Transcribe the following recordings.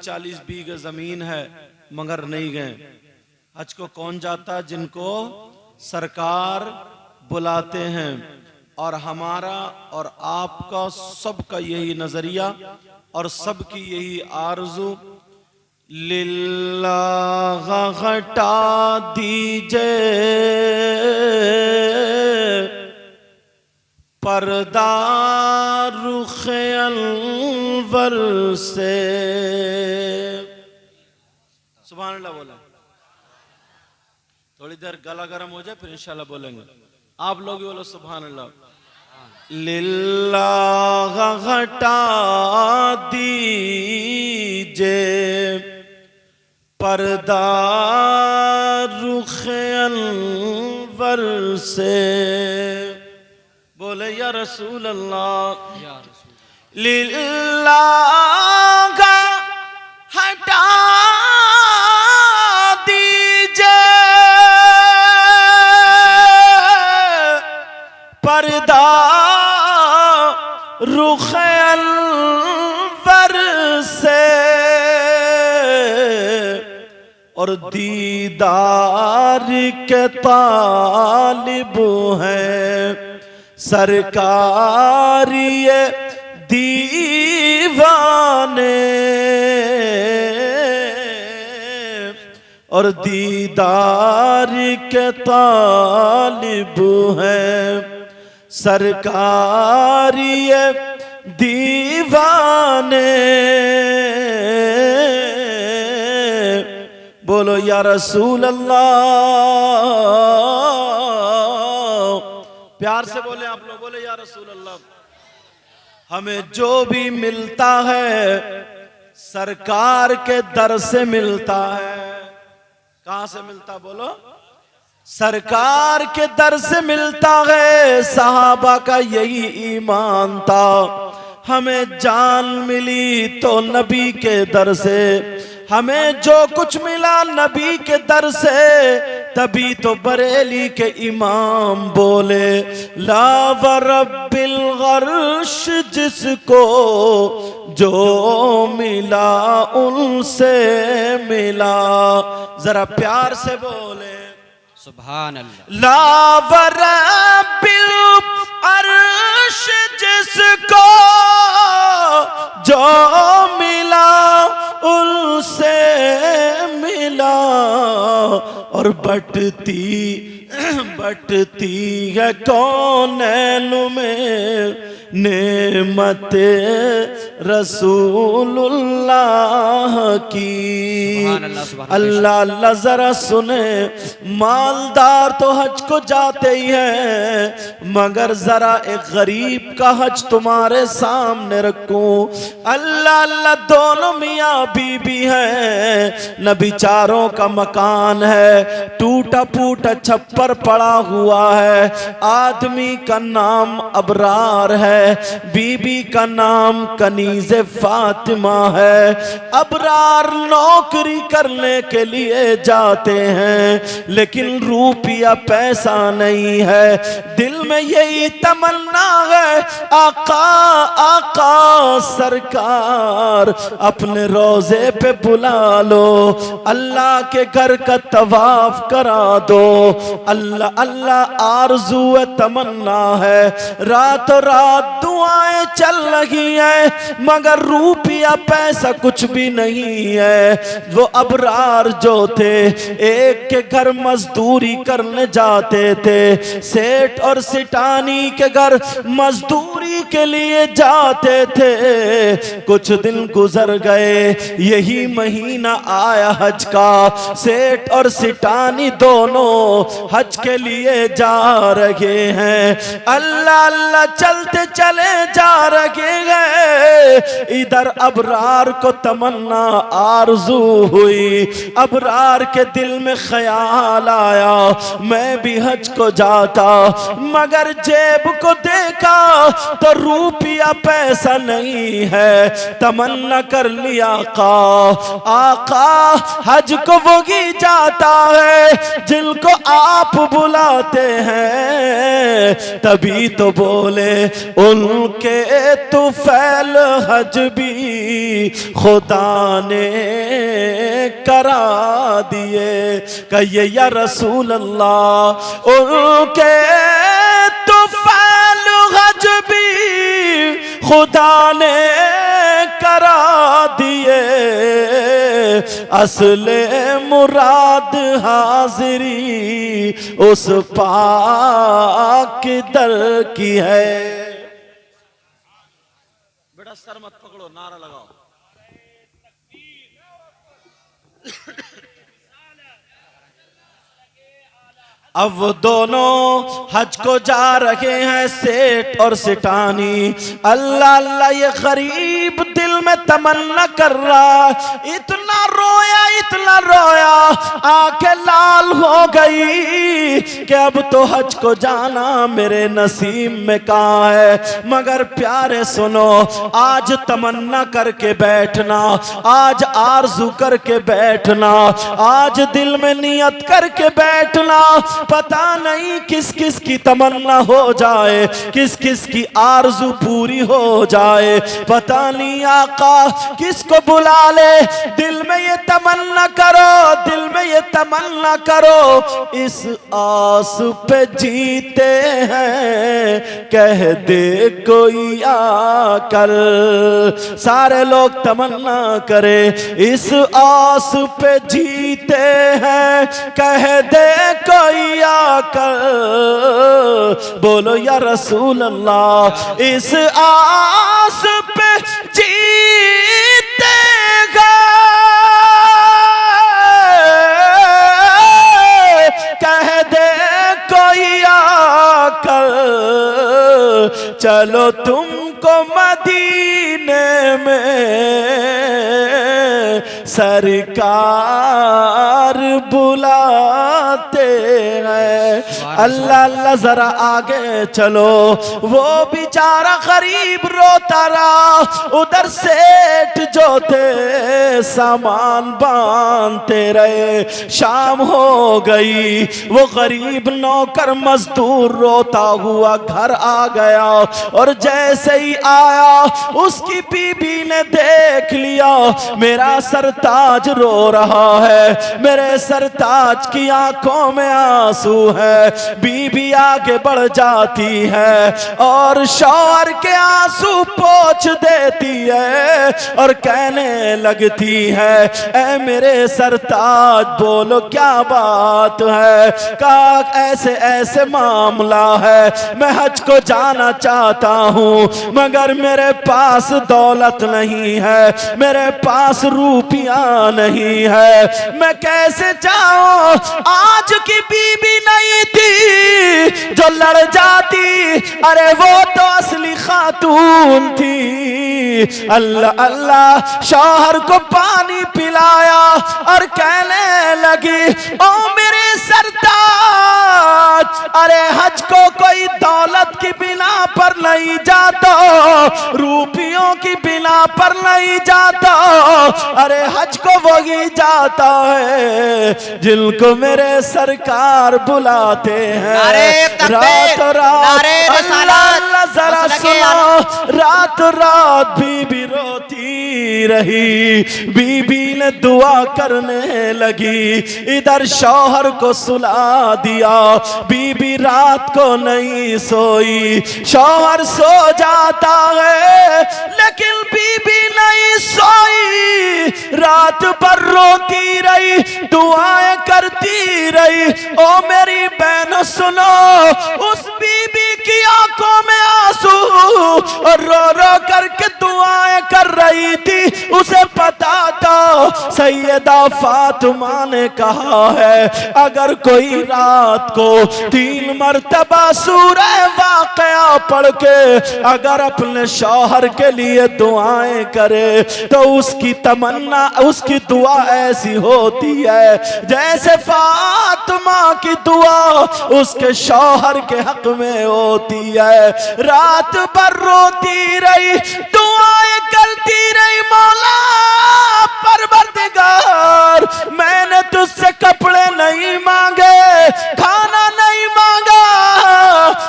40 बीघे जमीन है मगर नहीं गए। हज को कौन जाता है? जिनको सरकार बुलाते हैं। और हमारा और आपका सबका यही नजरिया और सबकी यही आरज़ू, लिल्लाह हटा दीजिए पर्दा रुख़े अनवर से। सुभान अल्लाह बोला। थोड़ी देर गला गर्म हो जाए फिर इंशाल्लाह बोलेंगे। आप लोग भी बोलो सुभान अल्लाह। लिल्लाह हटा दीजिए पर्दा रुख़े अनवर से। बोले या रसूल अल्लाह। या रसूल। लिल्लाह हटा दीजिए पर्दा रुख़े अनवर से और दीदार के तालिब हैं सरकार ये दीवाने और दीदार के तालिब हैं सरकार ये दीवाने। बोलो या रसूल अल्लाह। प्यार से बोले आप लोग, बोले या रसूल अल्लाह। हमें जो भी मिलता है सरकार के दर से मिलता है। कहां से मिलता? बोलो सरकार के दर से मिलता है। सहाबा का यही ईमान था। हमें जान मिली तो नबी के दर से, हमें जो कुछ मिला नबी के दर से। तभी तो बरेली के इमाम बोले ला व रब्बिल अर्श जिसको जो मिला उनसे मिला। जरा प्यार से बोले सुभान अल्लाह। ला व रब्बिल अर्श जिसको जो मिला उनसे मिला। और बटती है कौनैन में नेमत रसूलुल्लाह की। अल्लाह अल्लाह जरा सुने, मालदार तो हज को जाते ही हैं मगर जरा एक गरीब का हज तुम्हारे सामने रखूं। अल्लाह अल्लाह दोनों मियाँ बीबी हैं, न बिचारों का मकान है, टूटा फूटा छप्पर पड़ा हुआ है। आदमी का नाम अबरार है, बीबी का नाम कनीज़े फातिमा है। अबरार नौकरी करने के लिए जाते हैं लेकिन रुपया पैसा नहीं है। दिल में यही तमन्ना है आका आका सरकार अपने रोजे पे बुला लो, अल्लाह के घर का तवाफ करा दो। अल्लाह अल्लाह आरज़ू तमन्ना है। रातों रात दुआएं चल रही हैं मगर रुपया पैसा कुछ भी नहीं है। वो अबरार जो थे एक के घर मजदूरी करने जाते थे, सेठ और सिटानी के घर मजदूरी के लिए जाते थे। कुछ दिन गुजर गए, यही महीना आया हज का। सेठ और सिटानी दोनों हज के लिए जा रहे हैं। अल्लाह अल्लाह चलते चले जा रहे हैं। इधर अबरार को तमन्ना आरज़ू हुई, अबरार के दिल में ख्याल आया मैं भी हज को जाता, मगर जेब को देखा तो रुपया पैसा नहीं है। तमन्ना कर लिया आका हज को वो ही जाता है जिनको आप बुलाते हैं। तभी तो बोले उनके तुफैल हज भी खुदा ने करा दिए। कहिए या रसूल अल्लाह उनके तुफैल गजबी खुदा ने करा दिए। असले मुराद हाजिरी उस पाक दर की है। बेटा सर मत पकड़ो, नारा लगाओ। अब वो दोनों हज को जा रहे हैं, सेठ और सेठानी। अल्लाह अल्लाह ये गरीब दिल में तमन्ना कर रहा, इतना रोया आंखें लाल हो गई कि अब तो हज को जाना मेरे नसीब में कहाँ है। मगर प्यारे सुनो, आज तमन्ना करके बैठना, आज आरज़ू करके बैठना, आज दिल में नियत करके बैठना। पता नहीं किस किस की तमन्ना हो जाए, किस किस की आरज़ू पूरी हो जाए। पता नहीं आका किसको बुला ले। दिल में ये तमन्ना करो, दिल में ये तमन्ना करो, इस आस पे जीते हैं, कह दे कोई आकर। सारे लोग तमन्ना करे, इस आस पे जीते हैं, कह दे कोई आकर। बोलो या रसूल अल्लाह, इस आस पे जीते कह दे कोई आकर। चलो तुमको मदीने में सरकार बुलाते हैं। अल्लाह अल्लाह जरा आगे चलो। वो बेचारा गरीब रोता रहा, उधर सेठ जो थे सामान बांधते रहे। शाम हो गई, वो गरीब नौकर मजदूर रोता हुआ घर आ गया। और जैसे ही आया, उसकी बीबी ने देख लिया मेरा सरताज रो रहा है, मेरे सरताज की आंखों में आंसू है। बीबी आगे बढ़ जाती है और शौहर के आंसू पोंछ देती है और कहने लगती है, ऐ मेरे सरताज बोलो क्या बात है। कहा ऐसे ऐसे मामला है, मैं हज को जाना चाहता हूँ मगर मेरे पास दौलत नहीं है, मेरे पास रुपया नहीं है, मैं कैसे जाऊं। आज की बीबी नहीं थी जो लड़ जाती, अरे वो तो असली खातून थी। अल्लाह अल्लाह शौहर को पानी पिलाया और कहने लगी, ओ मेरे सरताज, अरे हज को कोई दौलत की बिना पर नहीं जाता, रुपयों की बिना पर नहीं जाता, अरे हज को वही जाता है जिनको मेरे सरकार बुलाते हैं। रात रात अल्लाह जरा सुनो, रात रात बीबी रोती रही। बीबी ने दुआ करने लगी, इधर शौहर को सुला दिया। बीबी रात को नहीं सोई, शौहर सो जाता है लेकिन बीबी नहीं सोई। रात भर रोती रही, दुआएं करती रही। ओ मेरी बहन सुनो, उस बीबी की आंखों में आंसू और रो रो करके दुआएं कर रही थी। उसे पता था सैयदा फातिमा ने कहा है, अगर कोई रात को 3 मरतबा सूरह वाक़या पढ़ के अगर अपने शौहर के लिए दुआएं करे तो उसकी तमन्ना, उसकी दुआ ऐसी होती है जैसे फातिमा की दुआ उसके शौहर के हक में होती है। रात भर रोती रही, दुआएं करती रही, मौला परवरदिगार मैंने तुझसे कपड़े नहीं मांगे, खाना नहीं मांगा,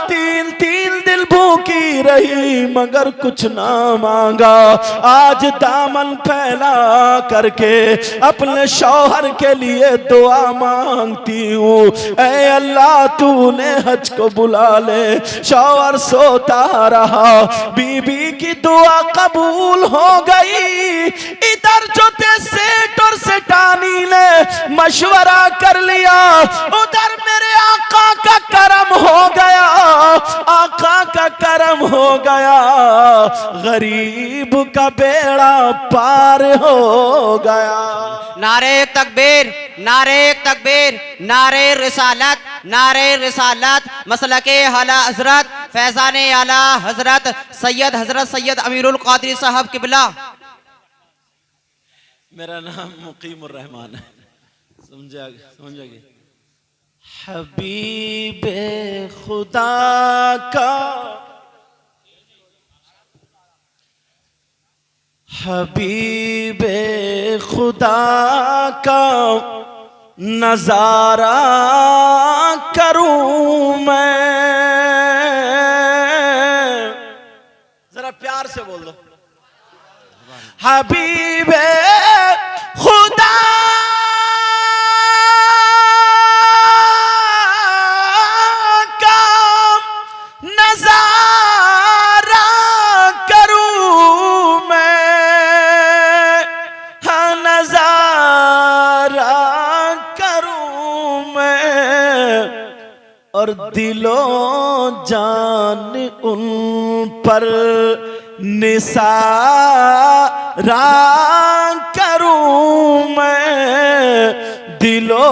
3 दिन भूखी रही मगर कुछ ना मांगा। आज दामन फैला करके अपने शौहर के लिए दुआ मांगती हूँ, ऐ अल्लाह तूने हज को बुला ले। शौहर सोता रहा, बीबी की दुआ कबूल हो गई। इधर जो थे सेठ और सेठानी ने मशवरा कर लिया, उधर मेरे आका का करम हो गया, आका का करम हो गया। गरीब का बेड़ा पार हो गया। नारे तकबीर, नारे तकबीर, नारे रिसालत, नारे रिसालत। मसलके आला हजरत फैजाने आला हजरत सैयद हजरत सैयद अमीरुल कादरी साहब किबला। मेरा नाम मुकीमुर रहमान है, समझोगे। हबीबे खुदा का, हबीबे खुदा का नजारा करूं मैं। जरा प्यार से बोल दो, हबीबे खुदा का नजारा करूं मैं, हाँ नजारा करूं मैं। और दिलो जान उन पर निसारा करूं मैं, दिलो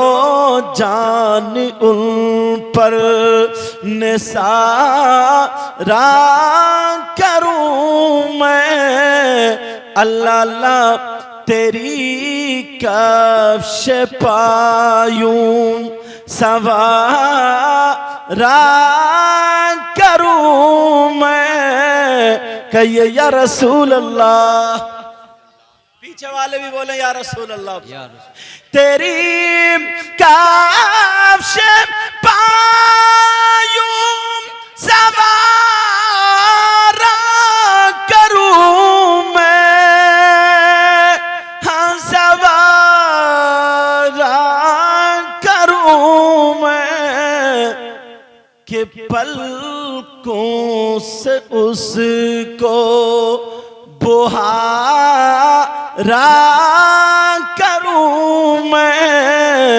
जान उन पर निसारा करूं मैं। अल्लाह अल्लाह तेरी कफ्श पायूं सवारा करूं मैं। कहिए या रसूल अल्लाह, पीछे वाले भी बोले या रसूल अल्लाह। तेरी कफ्श पायूं सवारा करूं मैं, हाँ सवारा करूं मैं। कि पलकों से उसको बुहारा करूं मैं,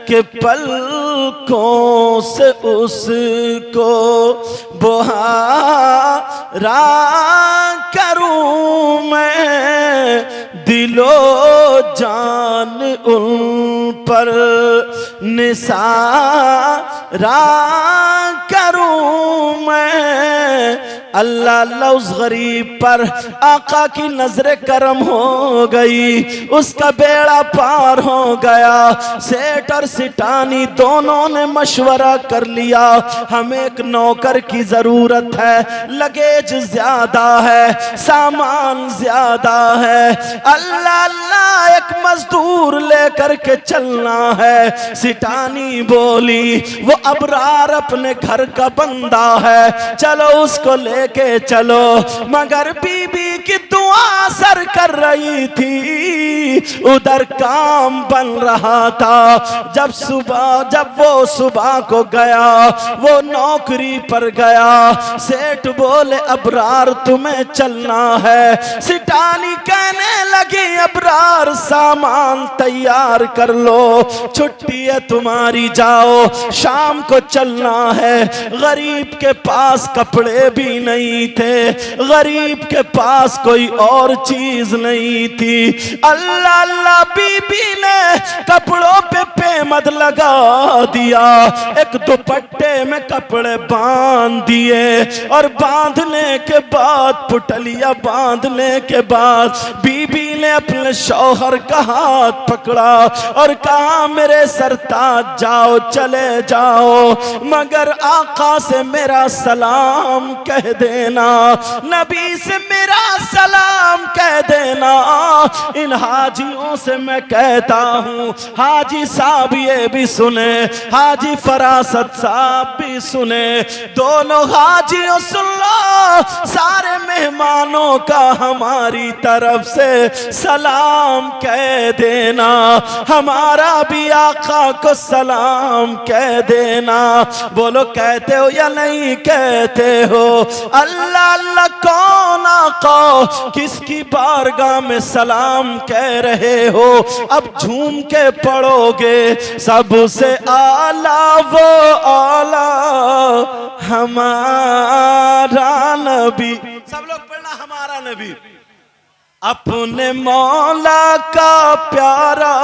कि पलकों से उसको बुहारा करूं मैं। दिलो जान उन पर निसारा करूं मैं। अल्लाह अल्लाह उस गरीब पर आका की नजर करम हो गई, उसका बेड़ा पार हो गया। सेठ और सिटानी दोनों ने मशवरा कर लिया, हमें एक नौकर की जरूरत है, लगेज ज्यादा है, सामान ज्यादा है। अल्लाह अल्लाह एक मजदूर लेकर के चलना है। सिटानी बोली वो अबरार अपने घर का बंदा है, चलो उसको लेके चलो। मगर बीबी की दुआ असर कर रही थी, उधर काम बन रहा था। जब वो सुबह को गया, वो नौकरी पर गया। सेठ बोले अबरार तुम्हें चलना है। सिटानी कहने लगी अबरार सामान तैयार कर लो, छुट्टी है तुम्हारी, जाओ शाम को चलना है। गरीब के पास कपड़े भी नहीं थे, गरीब के पास कोई और चीज नहीं थी। अल्लाह अल्लाह बीबी ने कपड़ों पे पेमद लगा दिया, एक दुपट्टे में कपड़े बांध दिए और बांधने के बाद पुटलिया बांधने के बाद बीबी ने अपने शौहर का हाथ पकड़ा और कहा मेरे सरताज जाओ, चले जाओ, मगर आका से मेरा सलाम कह देना, नबी से मेरा सलाम कह देना। इन हाजियों से मैं कहता हूँ, हाजी साहब ये भी सुने, हाजी फरासत साहब भी सुने, दोनों हाजियों सुन लो, सारे मेहमानों का हमारी तरफ से सलाम कह देना। हमारा भी आका को सलाम कह देना। बोलो कहते हो या नहीं कहते हो? अल्लाह अल्लाह कौन आका, किसकी बारगाह में सलाम कह रहे हो? अब झूम के पढ़ोगे, सबसे आला वो आला हमारा नबी। सब लोग पढ़ना हमारा नबी, अपने मौला का प्यारा,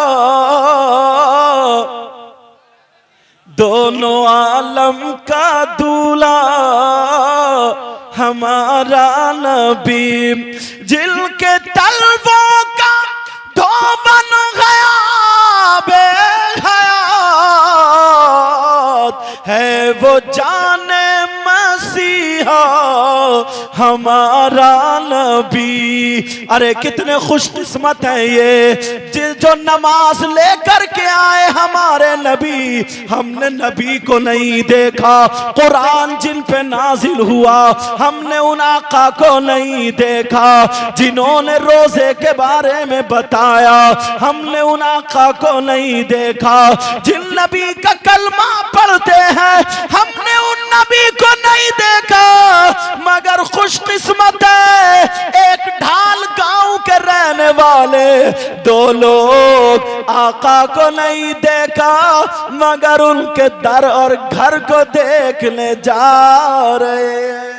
दोनों आलम का दूल्हा हमारा नबी, जिनके तलवों का धोबन गया बेहयात है वो जाने मसीहा हमारा नबी। अरे कितने खुशकिस्मत है ये जो नमाज लेकर के आए हमारे नबी। हमने नबी को नहीं देखा, कुरान जिन पे नाजिल हुआ हमने उन आका को नहीं देखा, जिन्होंने रोजे के बारे में बताया हमने उन आका को नहीं देखा, जिन नबी का कलमा पढ़ते हैं हमने उन नबी को नहीं देखा। मगर खुशकिस्मत है एक ढाल गांव के रहने वाले दो लोग आका को नहीं देखा, मगर उनके दर और घर को देखने जा रहे हैं।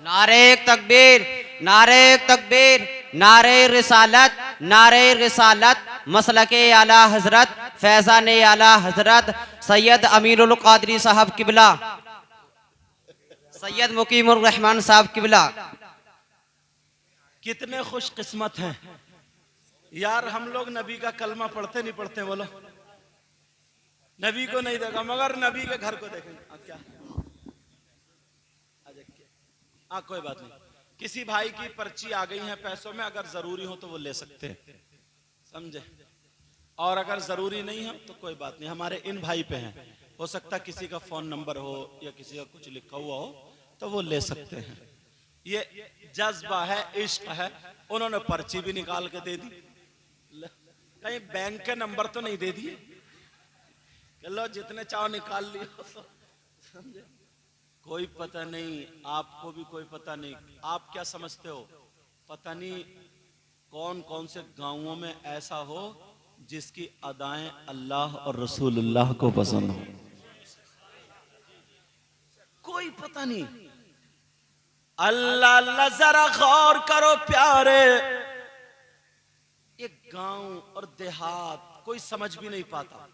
नारे तकबीर, नारे तकबीर, नारे रिसालत, नारे रिसालत, मसलके आला हजरत फैजान आला हजरत सैयद अमीरुल कादरी साहब किबला, सैयद मुकीमुर रहमान साहब किबला। कितने खुशकिस्मत हैं यार, हम लोग नबी का कलमा पढ़ते नहीं पढ़ते? बोलो, नबी को नहीं देखा मगर नबी के घर को देखेंगे। क्या कोई बात नहीं, किसी भाई की पर्ची आ गई है पैसों में, अगर जरूरी हो तो वो ले सकते हैं, समझे? और अगर जरूरी नहीं हो तो कोई बात नहीं, हमारे इन भाई पे हैं, हो सकता किसी का फोन नंबर हो या किसी का कुछ लिखा हुआ हो तो वो ले सकते हैं। ये जज्बा है, इश्क है। उन्होंने पर्ची भी निकाल के दे दी, कहीं बैंक के नंबर तो नहीं दे दिए, लो जितने चाहो निकाल लियो, समझे? कोई पता नहीं, आपको भी कोई पता नहीं। आप क्या समझते हो? पता नहीं कौन कौन से गांवों में ऐसा हो जिसकी अदाएं अल्लाह और रसूलुल्लाह को पसंद हो, कोई पता नहीं। अल्लाह अल्लाह, जरा गौर करो प्यारे, एक गांव और देहात कोई समझ भी नहीं पाता,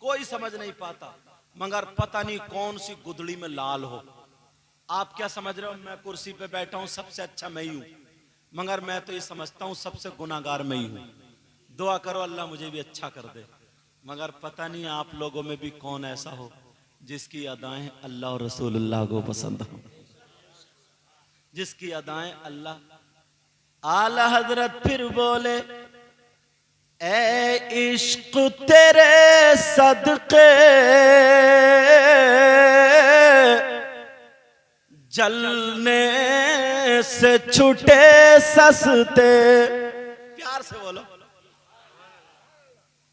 कोई समझ नहीं पाता, मगर पता नहीं कौन सी गुदड़ी में लाल हो। आप क्या समझ रहे हो? मैं कुर्सी पे बैठा हूं, सबसे अच्छा मैं ही हूं, मगर मैं तो ये समझता हूं सबसे गुनाहगार मैं ही हूं। दुआ करो अल्लाह मुझे भी अच्छा कर दे, मगर पता नहीं आप लोगों में भी कौन ऐसा हो जिसकी अदाएं अल्लाह और रसूलुल्लाह को पसंद हो, जिसकी अदाएं अल्लाह। आला हजरत फिर बोले, ए इश्क तेरे सदके जलने से छूटे सस्ते। प्यार से बोलो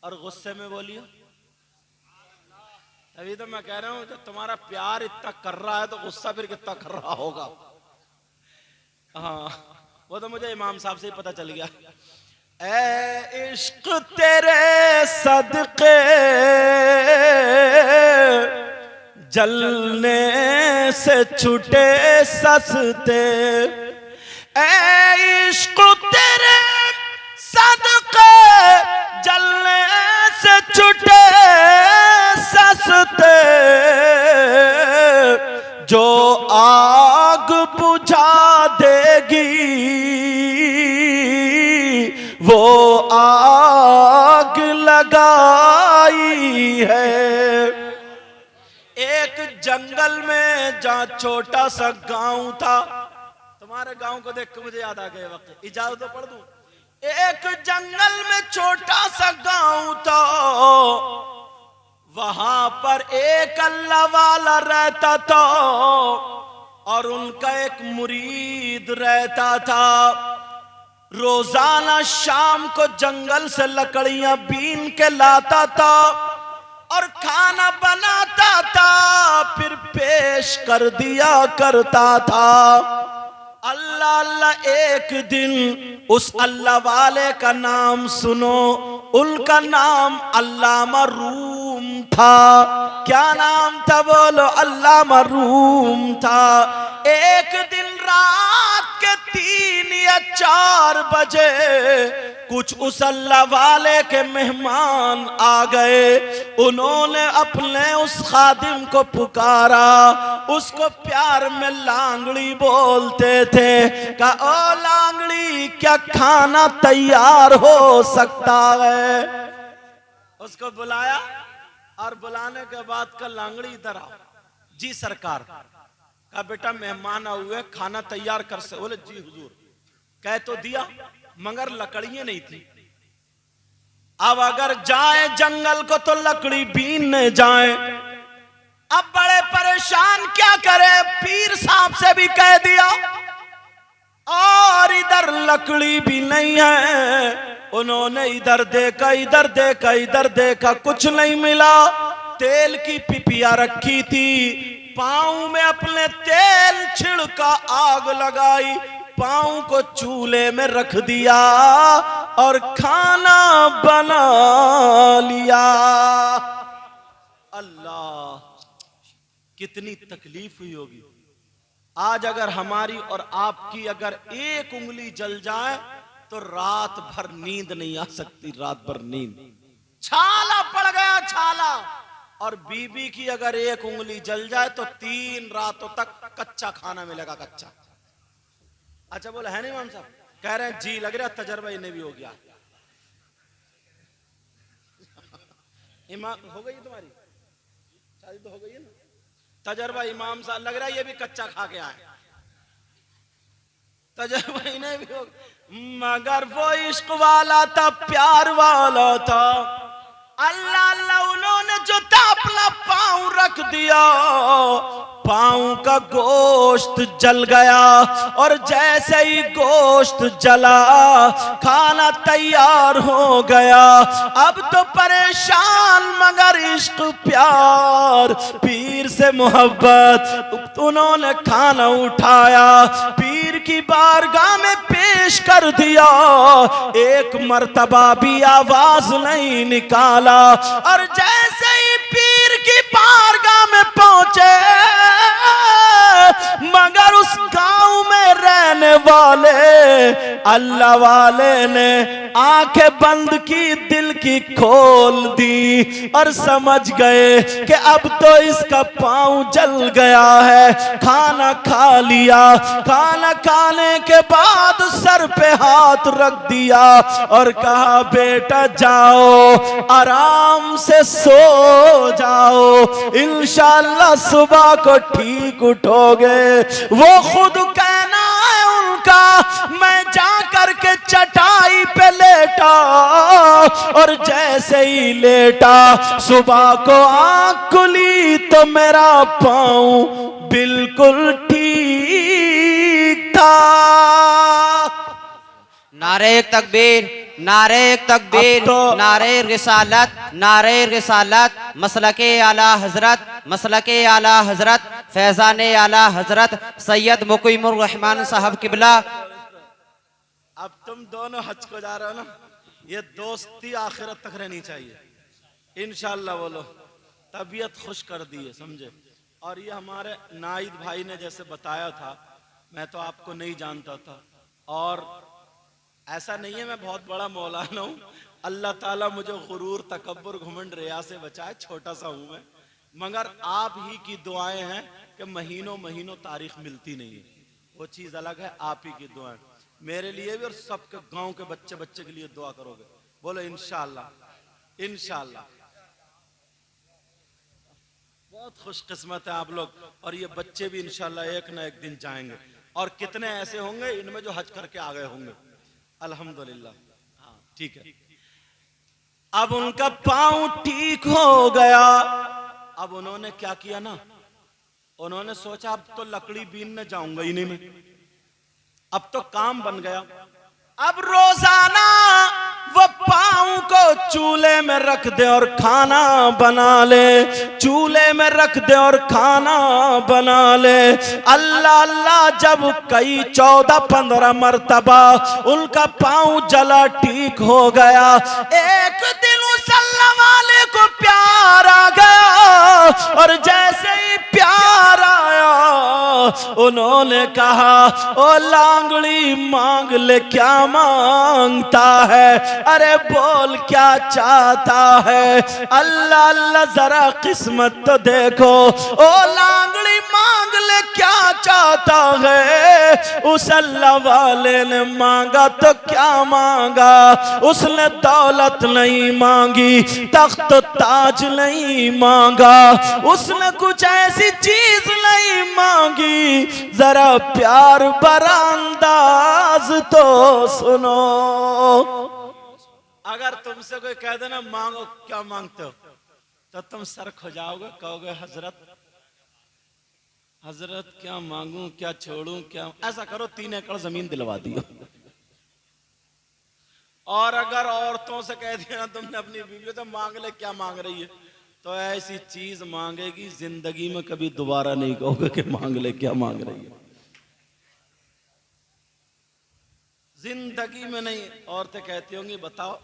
और गुस्से में बोलिए। अभी तो मैं कह रहा हूं जब तुम्हारा प्यार इतना कर रहा है तो गुस्सा फिर कितना कर रहा होगा। हाँ, वो तो मुझे इमाम साहब से ही पता चल गया। ए इश्क तेरे सदके जलने से छूटे सस्ते, ए इश्क तेरे सदके जलने से छूटे सस्ते, जो आग बुझा देगी वो आग लगाई है। एक जंगल में जहां छोटा सा गांव था, हमारे गांव को देख के मुझे याद आ गया वक्त, इजाजत तो पढ़ दूं। एक जंगल में छोटा सा गांव था, वहां पर एक अल्लाह वाला रहता था और उनका एक मुरीद रहता था। रोजाना शाम को जंगल से लकड़ियां बीन के लाता था और खाना बनाता था, फिर पेश कर दिया करता था। अल्लाह अल्लाह एक दिन उस अल्लाह वाले का नाम सुनो, उनका नाम अल्लामा रूम था। क्या नाम था बोलो? अल्लामा रूम था। एक दिन रात के 3 या 4 बजे कुछ उस अल्लाह वाले के मेहमान आ गए। उन्होंने अपने उस खादिम को पुकारा, उसको प्यार में लांगड़ी बोलते थे। कहा ओ लांगड़ी, क्या खाना तैयार हो सकता है? उसको बुलाया और बुलाने के बाद का लांगड़ी इधर आओ। जी सरकार। कहा बेटा मेहमान हुए, खाना तैयार कर से? बोले जी हुजूर। कह तो दिया मगर लकड़ियां नहीं थी। अब अगर जाए जंगल को तो लकड़ी बीनने जाए। अब बड़े परेशान, क्या करे? पीर साहब से भी कह दिया और इधर लकड़ी भी नहीं है। उन्होंने इधर देखा, इधर देखा, इधर देखा, कुछ नहीं मिला। तेल की पिपिया रखी थी, पांव में अपने तेल छिड़का, आग लगाई, पांव को चूल्हे में रख दिया और खाना बना लिया। अल्लाह, कितनी तकलीफ हुई होगी। आज अगर हमारी और आपकी अगर एक उंगली जल जाए तो रात भर नींद नहीं आ सकती, रात भर नींद। छाला पड़ गया, छाला। और बीबी की अगर एक उंगली जल जाए तो 3 रातों तक कच्चा खाना मिलेगा, कच्चा। अच्छा बोला है नहीं इमाम साहब? कह रहे हैं जी, लग रहा तजर्बा इन्हें भी हो गया। इमाम हो गई तुम्हारी शादी तो हो गई है ना? तजर्बा इमाम साहब लग रहा है ये भी कच्चा खा के आए। तजर्बा इन्हें भी हो, मगर वो इश्क वाला था, प्यार वाला था। अल्लाह अल्लाह उन्होंने जो था अपना पांव रख दिया, पांव का गोश्त जल गया और जैसे ही गोश्त जला खाना तैयार हो गया। अब तो परेशान मगर इश्क प्यार, पीर से मोहब्बत, उन्होंने खाना उठाया, पीर की बारगाह में पेश कर दिया। एक मर्तबा भी आवाज नहीं निकाला और जैसे ही पीर की बारगाह में पहुंचे, मगर उस गांव में रहने वाले अल्लाह वाले ने आंखें बंद की, दिल की खोल दी और समझ गए कि अब तो इसका पांव जल गया है। खाना खा लिया, खाना खाने के बाद सर पे हाथ रख दिया और कहा बेटा जाओ आराम से सो जाओ, इंशाअल्लाह सुबह को ठीक उठोगे। वो खुद कहना है उनका, मैं जा करके चटाई पे लेटा और जैसे ही लेटा सुबह को आंख खुली तो मेरा पांव बिल्कुल ठीक था। नारे तकबीर, नारे तकबीर, नारे रिसालत, नारे रिसालत, मसलके आला हजरत, मसलके आला हजरत, फैजाने आला हजरत सैयद मुकीमुर रहमान साहब किबला। अब तुम दोनों हज को जा रहे हो ना, ये दोस्ती आखिरत तक रहनी चाहिए इंशाअल्लाह। बोलो तबीयत खुश कर दी है, समझे। और ये हमारे नाइद भाई ने जैसे बताया था, मैं तो आपको नहीं जानता था और ऐसा नहीं है मैं बहुत बड़ा मौलाना हूँ। अल्लाह ताला मुझे गुरूर, तकब्बुर, घुमंड, रिया से बचाए। छोटा सा हूँ मैं, मगर आप ही की दुआएं हैं कि महीनों महीनों तारीख मिलती नहीं है, वो चीज़ अलग है। आप ही की दुआएं मेरे लिए भी और सबके गांव के बच्चे बच्चे के लिए दुआ करोगे। बोलो इंशाअल्लाह, इंशाअल्लाह। बहुत खुशकिस्मत है आप लोग और ये बच्चे भी इंशाअल्लाह एक ना एक दिन जाएंगे। और कितने ऐसे होंगे इनमें जो हज करके आ गए होंगे, अल्हम्दुलिल्लाह। हाँ ठीक है। अब उनका पांव ठीक हो गया। अब उन्होंने क्या किया ना, उन्होंने सोचा अब तो लकड़ी बीनने जाऊंगा ही नहीं मैं, अब तो काम बन गया। अब रोजाना वो पाँव को चूल्हे में रख दे और खाना बना ले, चूल्हे में रख दे और खाना बना ले। अल्लाह अल्लाह जब कई 14-15 मर्तबा उनका पाँव जला ठीक हो गया। एक दिन उस अल्लाह वाले को प्यार आ गया और जैसे ही प्यार आया उन्होंने कहा, ओ लांगड़ी मांग ले क्या मांगता है, अरे बोल क्या चाहता है। अल्लाह अल्लाह जरा किस्मत तो देखो, ओ लांगड़ी मांग ले क्या चाहता है। उस अल्लाह वाले ने मांगा तो क्या मांगा, उसने दौलत नहीं मांगी, तख्त ताज नहीं मांगा, उसने कुछ ऐसी चीज नहीं मांगी। जरा प्यार भरा अंदाज तो सुनो। अगर तुमसे कोई कह देना मांगो क्या मांगते हो, तो तुम सर खुजाओगे, कहोगे हजरत हजरत क्या मांगूं, क्या छोड़ूं, क्या। ऐसा करो 3 एकड़ जमीन दिलवा दियो। और अगर औरतों से कह दिया तुमने अपनी बीवी से मांग ले क्या मांग रही है, तो ऐसी चीज मांगेगी जिंदगी में कभी दोबारा नहीं कहोगे कि मांग ले क्या मांग रही है, जिंदगी में नहीं। औरतें कहती होंगी बताओ,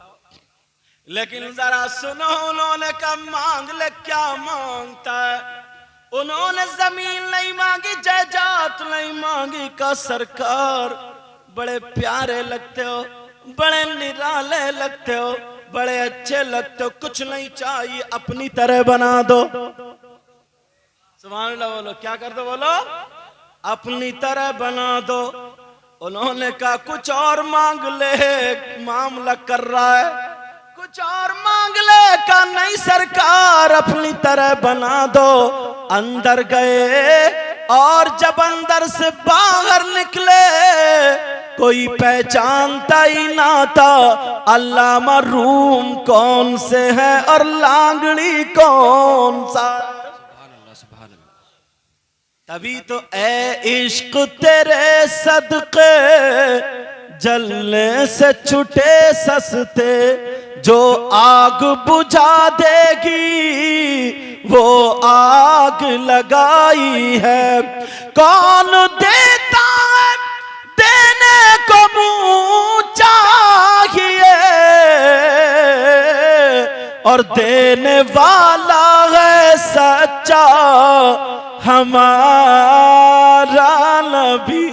लेकिन जरा सुनो, उन्होंने कहा मांग ले क्या मांगता है। उन्होंने जमीन नहीं मांगी, जायदाद नहीं मांगी। का सरकार बड़े प्यारे लगते हो, बड़े निराले लगते हो, बड़े अच्छे लगते हो, कुछ नहीं चाहिए, अपनी तरह बना दो। सुभान अल्लाह बोलो, क्या कर दो बोलो, अपनी तरह बना दो। उन्होंने कहा कुछ और मांग ले, मामला कर रहा है, कुछ और मांग ले। का नहीं सरकार अपनी तरह बना दो। अंदर गए और जब अंदर से बाहर निकले कोई पहचानता ही ना था अल्लामा रूम कौन से है और लांगड़ी कौन सा। तभी तो ए इश्क तेरे सदके जलने से छुटे सस्ते, जो आग बुझा देगी वो आग लगाई है। कौन देता है देने को मुँह चाहिए, और देने वाला है सच्चा हमारा नबी।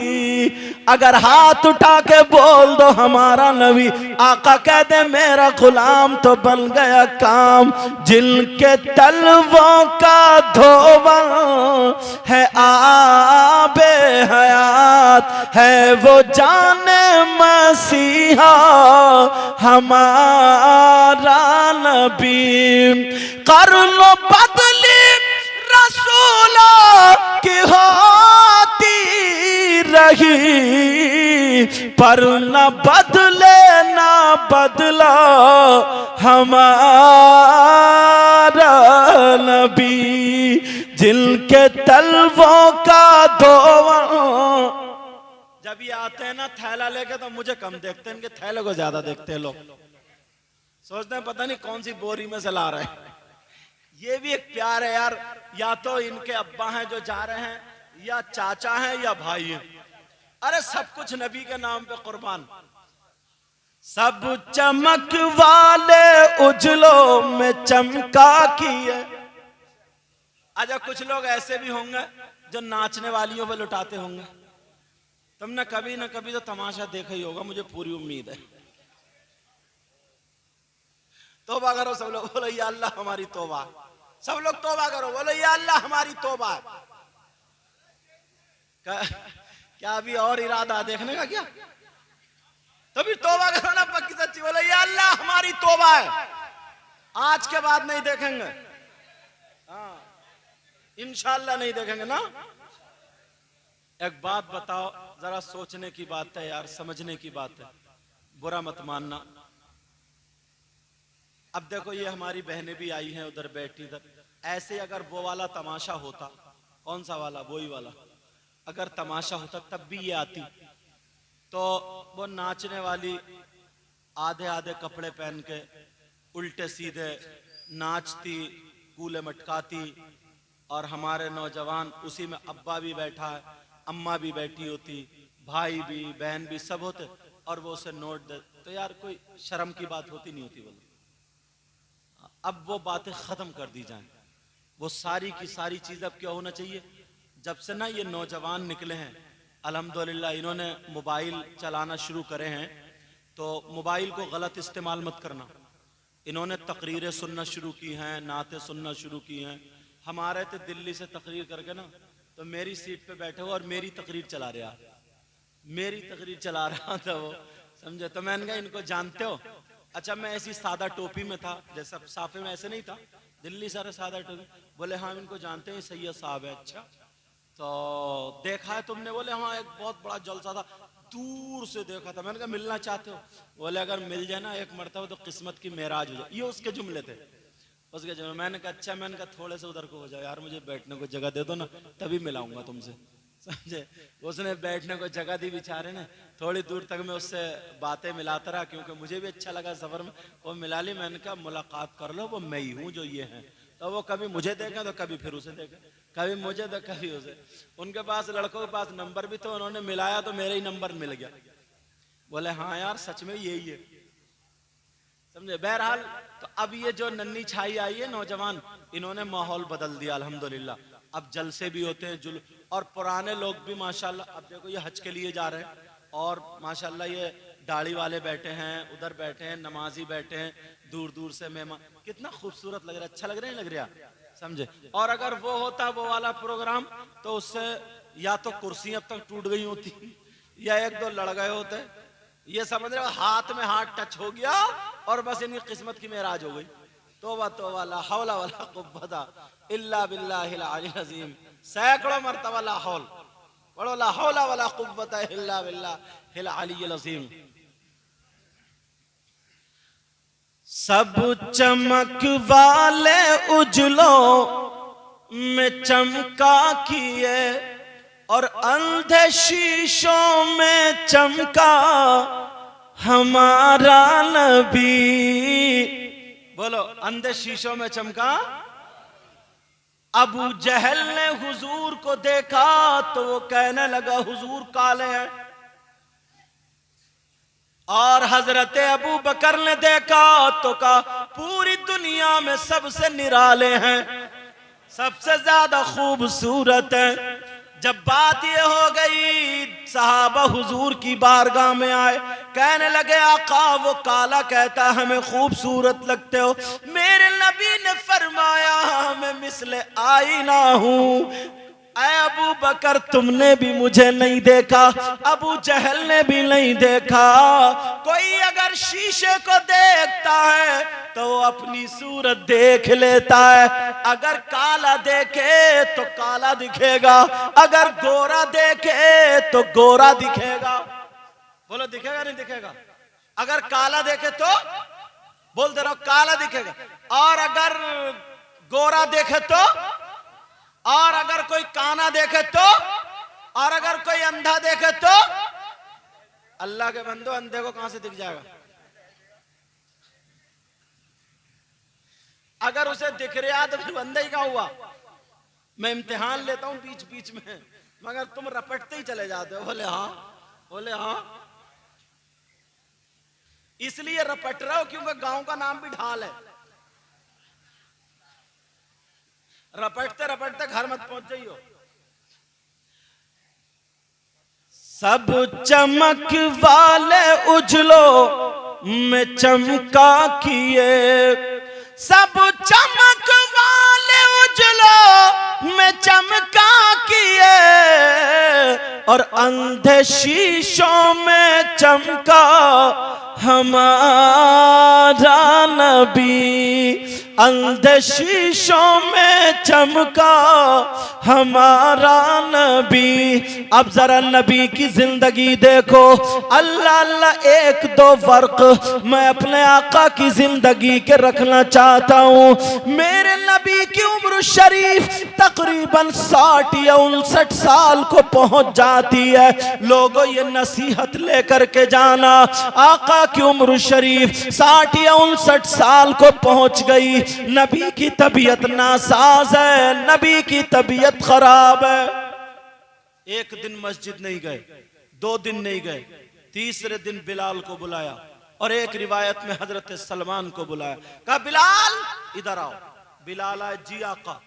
अगर हाथ उठा के बोल दो हमारा नबी, आका कह दे मेरा गुलाम, तो बन गया काम। जिनके तलवों का धोवन है आबे हयात, है वो जाने मसीहा हमारा नबी। कर्नो बदली रसूलों की होती रही, पर न बदले ना बदला हमारा नबी। जिनके तलवों का धोवन, जब ये आते हैं ना थैला लेके तो मुझे कम देखते हैं, इनके थैले को ज्यादा देखते हैं लोग। सोचते हैं पता नहीं कौन सी बोरी में से ला रहे हैं। ये भी एक प्यार है यार, या तो इनके अब्बा हैं जो जा रहे हैं, या चाचा हैं या भाई हैं। अरे सब कुछ नबी के नाम पे कुर्बान। सब चमक वाले उजलों में चमका की है। अच्छा कुछ लोग ऐसे भी होंगे जो नाचने वालियों पे लुटाते होंगे। तुमने कभी ना कभी तो तमाशा देखा ही होगा, मुझे पूरी उम्मीद है। तौबा करो सब लोग, बोलो या अल्लाह हमारी तौबा। सब लोग तौबा करो, बोलो या अल्लाह हमारी तौबा। क्या अभी और इरादा देखने का क्या? तो भी तौबा करो ना पक्की सच्ची, बोलो या अल्लाह हमारी तौबा है, आज के बाद नहीं देखेंगे। हाँ इंशाअल्लाह नहीं देखेंगे ना। एक बात बताओ, जरा सोचने की बात है यार, समझने की बात है, बुरा मत मानना। अब देखो ये हमारी बहनें भी आई हैं उधर बैठी इधर, ऐसे अगर वो वाला तमाशा होता, कौन सा वाला, वही वाला, अगर तमाशा होता तब भी ये आती, तो वो नाचने वाली आधे आधे कपड़े पहन के उल्टे सीधे नाचती, कूले मटकाती, और हमारे नौजवान उसी में, अब्बा भी बैठा है, अम्मा भी बैठी होती, भाई भी, बहन भी, सब होते, और वो उसे नोट दे, तो यार कोई शर्म की बात होती नहीं होती। बोलो अब वो बातें खत्म कर दी जाएं, वो सारी की सारी चीज अब क्या होना चाहिए, जब से ना ये नौजवान निकले हैं अल्हम्दुलिल्लाह, इन्होंने मोबाइल चलाना शुरू करे हैं, तो मोबाइल को गलत इस्तेमाल मत करना। इन्होंने तकरीरें सुनना शुरू की हैं, नाते सुनना शुरू की हैं। हमारे थे दिल्ली से तकरीर करके ना, तो मेरी सीट पे बैठे हो और मेरी तकरीर चला रहा, मेरी तकरीर चला रहा था वो, समझे। तो मैंने कहा इनको जानते हो? अच्छा, मैं ऐसी सादा टोपी में था, जैसा साफे में ऐसे नहीं था, दिल्ली सारा सादा टोपी। बोले हाँ इनको जानते हैं, सैयद साहब है। अच्छा तो देखा है तुमने? बोले हाँ एक बहुत बड़ा जलसा था, दूर से देखा था। मैंने कहा मिलना चाहते हो? बोले अगर मिल जाए ना एक मरतबा तो किस्मत की मेराज हो जाए। ये उसके जुमले थे, उसके जुमले। मैंने कहा अच्छा, मैंने कहा थोड़े से उधर को हो जाओ यार, मुझे बैठने को जगह दे दो ना, तभी मिलाऊंगा तुमसे, समझे। उसने बैठने को जगह दी बेचारे ने, थोड़ी दूर तक मैं उससे बातें मिलाता रहा, क्योंकि मुझे भी अच्छा लगा सफर में। वो मिला ली, मैंने कहा मुलाकात कर लो, वो मैं ही हूँ जो ये है। तो वो कभी मुझे देखे तो कभी फिर उसे देखे, कभी मुझे तो कभी उसे। उनके पास, लड़कों के पास नंबर भी तो, उन्होंने मिलाया तो मेरा ही नंबर मिल गया। बोले हाँ यार सच में यही है, समझे। बहरहाल तो अब ये जो नन्ही छाई आई है नौजवान, इन्होंने माहौल बदल दिया अल्हम्दुलिल्लाह। अब जलसे भी होते हैं, जुल, और पुराने लोग भी माशाल्लाह, अब देखो ये हज के लिए जा रहे हैं, और माशाल्लाह ये दाढ़ी वाले बैठे हैं, उधर बैठे हैं, नमाजी बैठे हैं, दूर दूर से मेहमान, कितना खूबसूरत लग रहा है, अच्छा लग रहा है, लग रहा, समझे। और अगर वो होता वो वाला प्रोग्राम, तो उससे या तो कुर्सियां अब तक टूट गई होती, या एक दो लड़ गए होते। ये समझ रहे हो, हाथ में हाथ टच हो गया और बस इनकी किस्मत की मेराज हो गई। तौबा तौबा, ला हौला वला कुव्वता इल्ला बिल्लाहिल अलील अज़ीम। सैकड़ों मरतबा ला हौल पढ़ो, ला हौला वला कुव्वता इल्ला बिल्लाहिल अलील अज़ीम। सब चमक वाले उजलों में चमका किए, और अंधे शीशों में चमका हमारा नबी। बोलो, अंधे शीशों में चमका। अबू जहल ने हुजूर को देखा तो वो कहने लगा हुजूर काले हैं, और हजरत अबू बकर ने देखा तो कहा पूरी दुनिया में सबसे निराले हैं, सबसे ज्यादा खूबसूरत हैं। जब बात ये हो गई, सहाबा हुजूर की बारगाह में आए, कहने लगे आका वो काला कहता हमें खूबसूरत लगते हो। मेरे नबी ने फरमाया मैं मिसले आईना हूँ। ऐ अबू बकर तुमने भी मुझे नहीं देखा, अबू जहल ने भी नहीं देखा। कोई अगर शीशे को देखता है तो वो अपनी सूरत देख लेता है। अगर काला देखे तो काला दिखेगा, अगर गोरा देखे तो गोरा दिखेगा। बोलो दिखेगा नहीं दिखेगा? अगर काला देखे तो बोल दे रहा हूं काला दिखेगा, और अगर गोरा देखे तो, और अगर कोई काना देखे तो, और अगर कोई अंधा देखे तो। अल्लाह के बंदो, अंधे को कहां से दिख जाएगा? अगर उसे दिख रहा तो फिर अंधा ही कहां हुआ? मैं इम्तिहान लेता हूं बीच बीच में, मगर तुम रपटते ही चले जाते हो। बोले हाँ, बोले हाँ। इसलिए रपट रहे हो क्योंकि गांव का नाम भी ढाल है। रपटते रपटते घर मत पहुंच जाइयो। सब चमक वाले उजलों में चमका किए, सब चमक वाले उजलों में चमका किए, और अंधे शीशों में चमका हमारा नबी अंधे शीशों में चमका हमारा नबी। अब जरा नबी की जिंदगी देखो, अल्लाह अल्लाह एक दो फर्क मैं अपने आका की जिंदगी के रखना चाहता हूँ। मेरे नबी की उम्र शरीफ तकरीबन 60 या 59 साल को पहुंच जाती है। लोगों ये नसीहत लेकर के जाना, आका की उम्र शरीफ 60 या 59 साल को पहुंच गई। नबी की तबीयत नासाज है, नबी की तबीयत खराब है। एक दिन मस्जिद नहीं गए, 2 दिन नहीं गए, तीसरे दिन बिलाल को बुलाया और एक रिवायत में हजरत सलमान को बुलाया। कहा बिलाल इधर आओ। बिलाल आए, जी आका।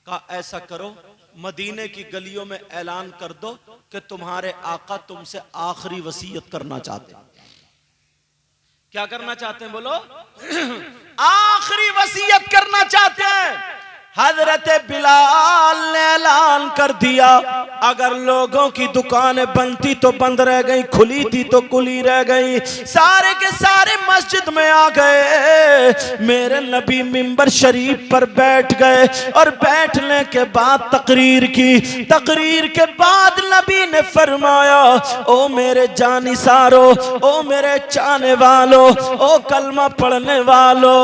कहा ऐसा करो, मदीने की गलियों में ऐलान कर दो कि तुम्हारे आका तुमसे आखिरी वसीयत करना चाहते हैं। क्या करना चाहते हैं बोलो? आखिरी वसीयत करना चाहते हैं। हजरत बिलाल ने ऐलान कर दिया, अगर लोगों की दुकानें बंद थी तो बंद रह गई, खुली थी तो खुली रह गई, सारे के सारे मस्जिद में आ गए। मेरे नबी मिंबर शरीफ पर बैठ गए और बैठने के बाद तकरीर की। तकरीर के बाद नबी ने फरमाया, ओ मेरे जानिसारो, ओ मेरे चाहने वालों, ओ कलमा पढ़ने वालों,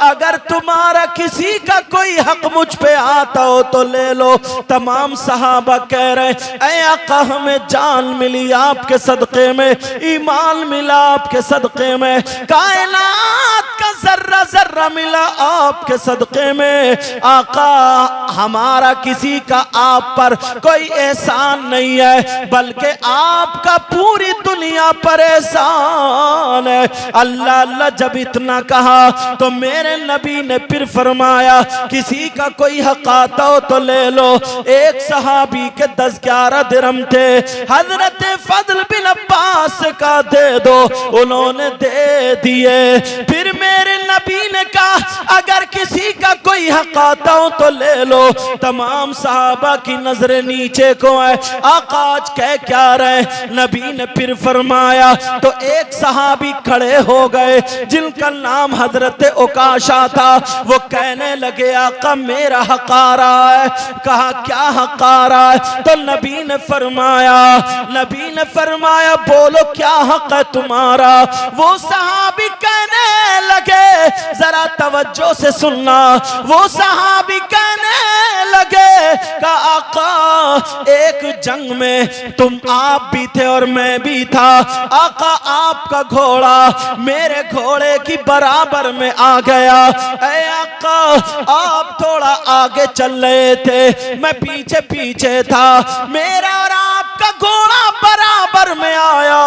अगर तुम्हारा किसी का कोई हक मुझ पे आता हो तो ले लो। तमाम सहाबा कह रहे, ऐ आका हमें जान मिली आपके सदक़े में, ईमान मिला आपके सदक़े में, कायनात का जर्रा जर्रा मिला आपके सदक़े में। आका हमारा किसी का आप पर कोई एहसान नहीं है, बल्कि आपका पूरी दुनिया पर एहसान है। अल्लाह अल्लाह जब इतना कहा तो मेरे नबी ने फिर फरमाया, किसी का कोई हक आता हो तो ले लो। एक सहाबी के 10-11 दिरहम थे, हजरत फजल बिन अब्बास का दे दो, उन्होंने दे दिए। फिर मेरे नबी ने कहा, अगर किसी का कोई हक आता हो तो ले लो। तमाम सहाबा की नजरें नीचे को आए, आका आज कह क्या रहे? नबी ने फिर फरमाया, तो एक सहाबी खड़े हो गए जिनका नाम हजरत उकाशा था। वो कहने लगे, आका मेरा हक आ रहा है। कहा क्या हक आ रहा है? तो नबी ने फरमाया बोलो क्या हक है तुम्हारा? वो सहाबी कहने लगे, जरा तवज्जो से सुनना, वो सहाबी कहने लगे का आका एक जंग में तुम आप भी थे और मैं भी था। आका आपका घोड़ा मेरे घोड़े की बराबर में आ गया। ऐ आका आप थोड़ा आगे चल रहे थे, मैं पीछे पीछे था, मेरा और आपका घोड़ा बराबर में आया।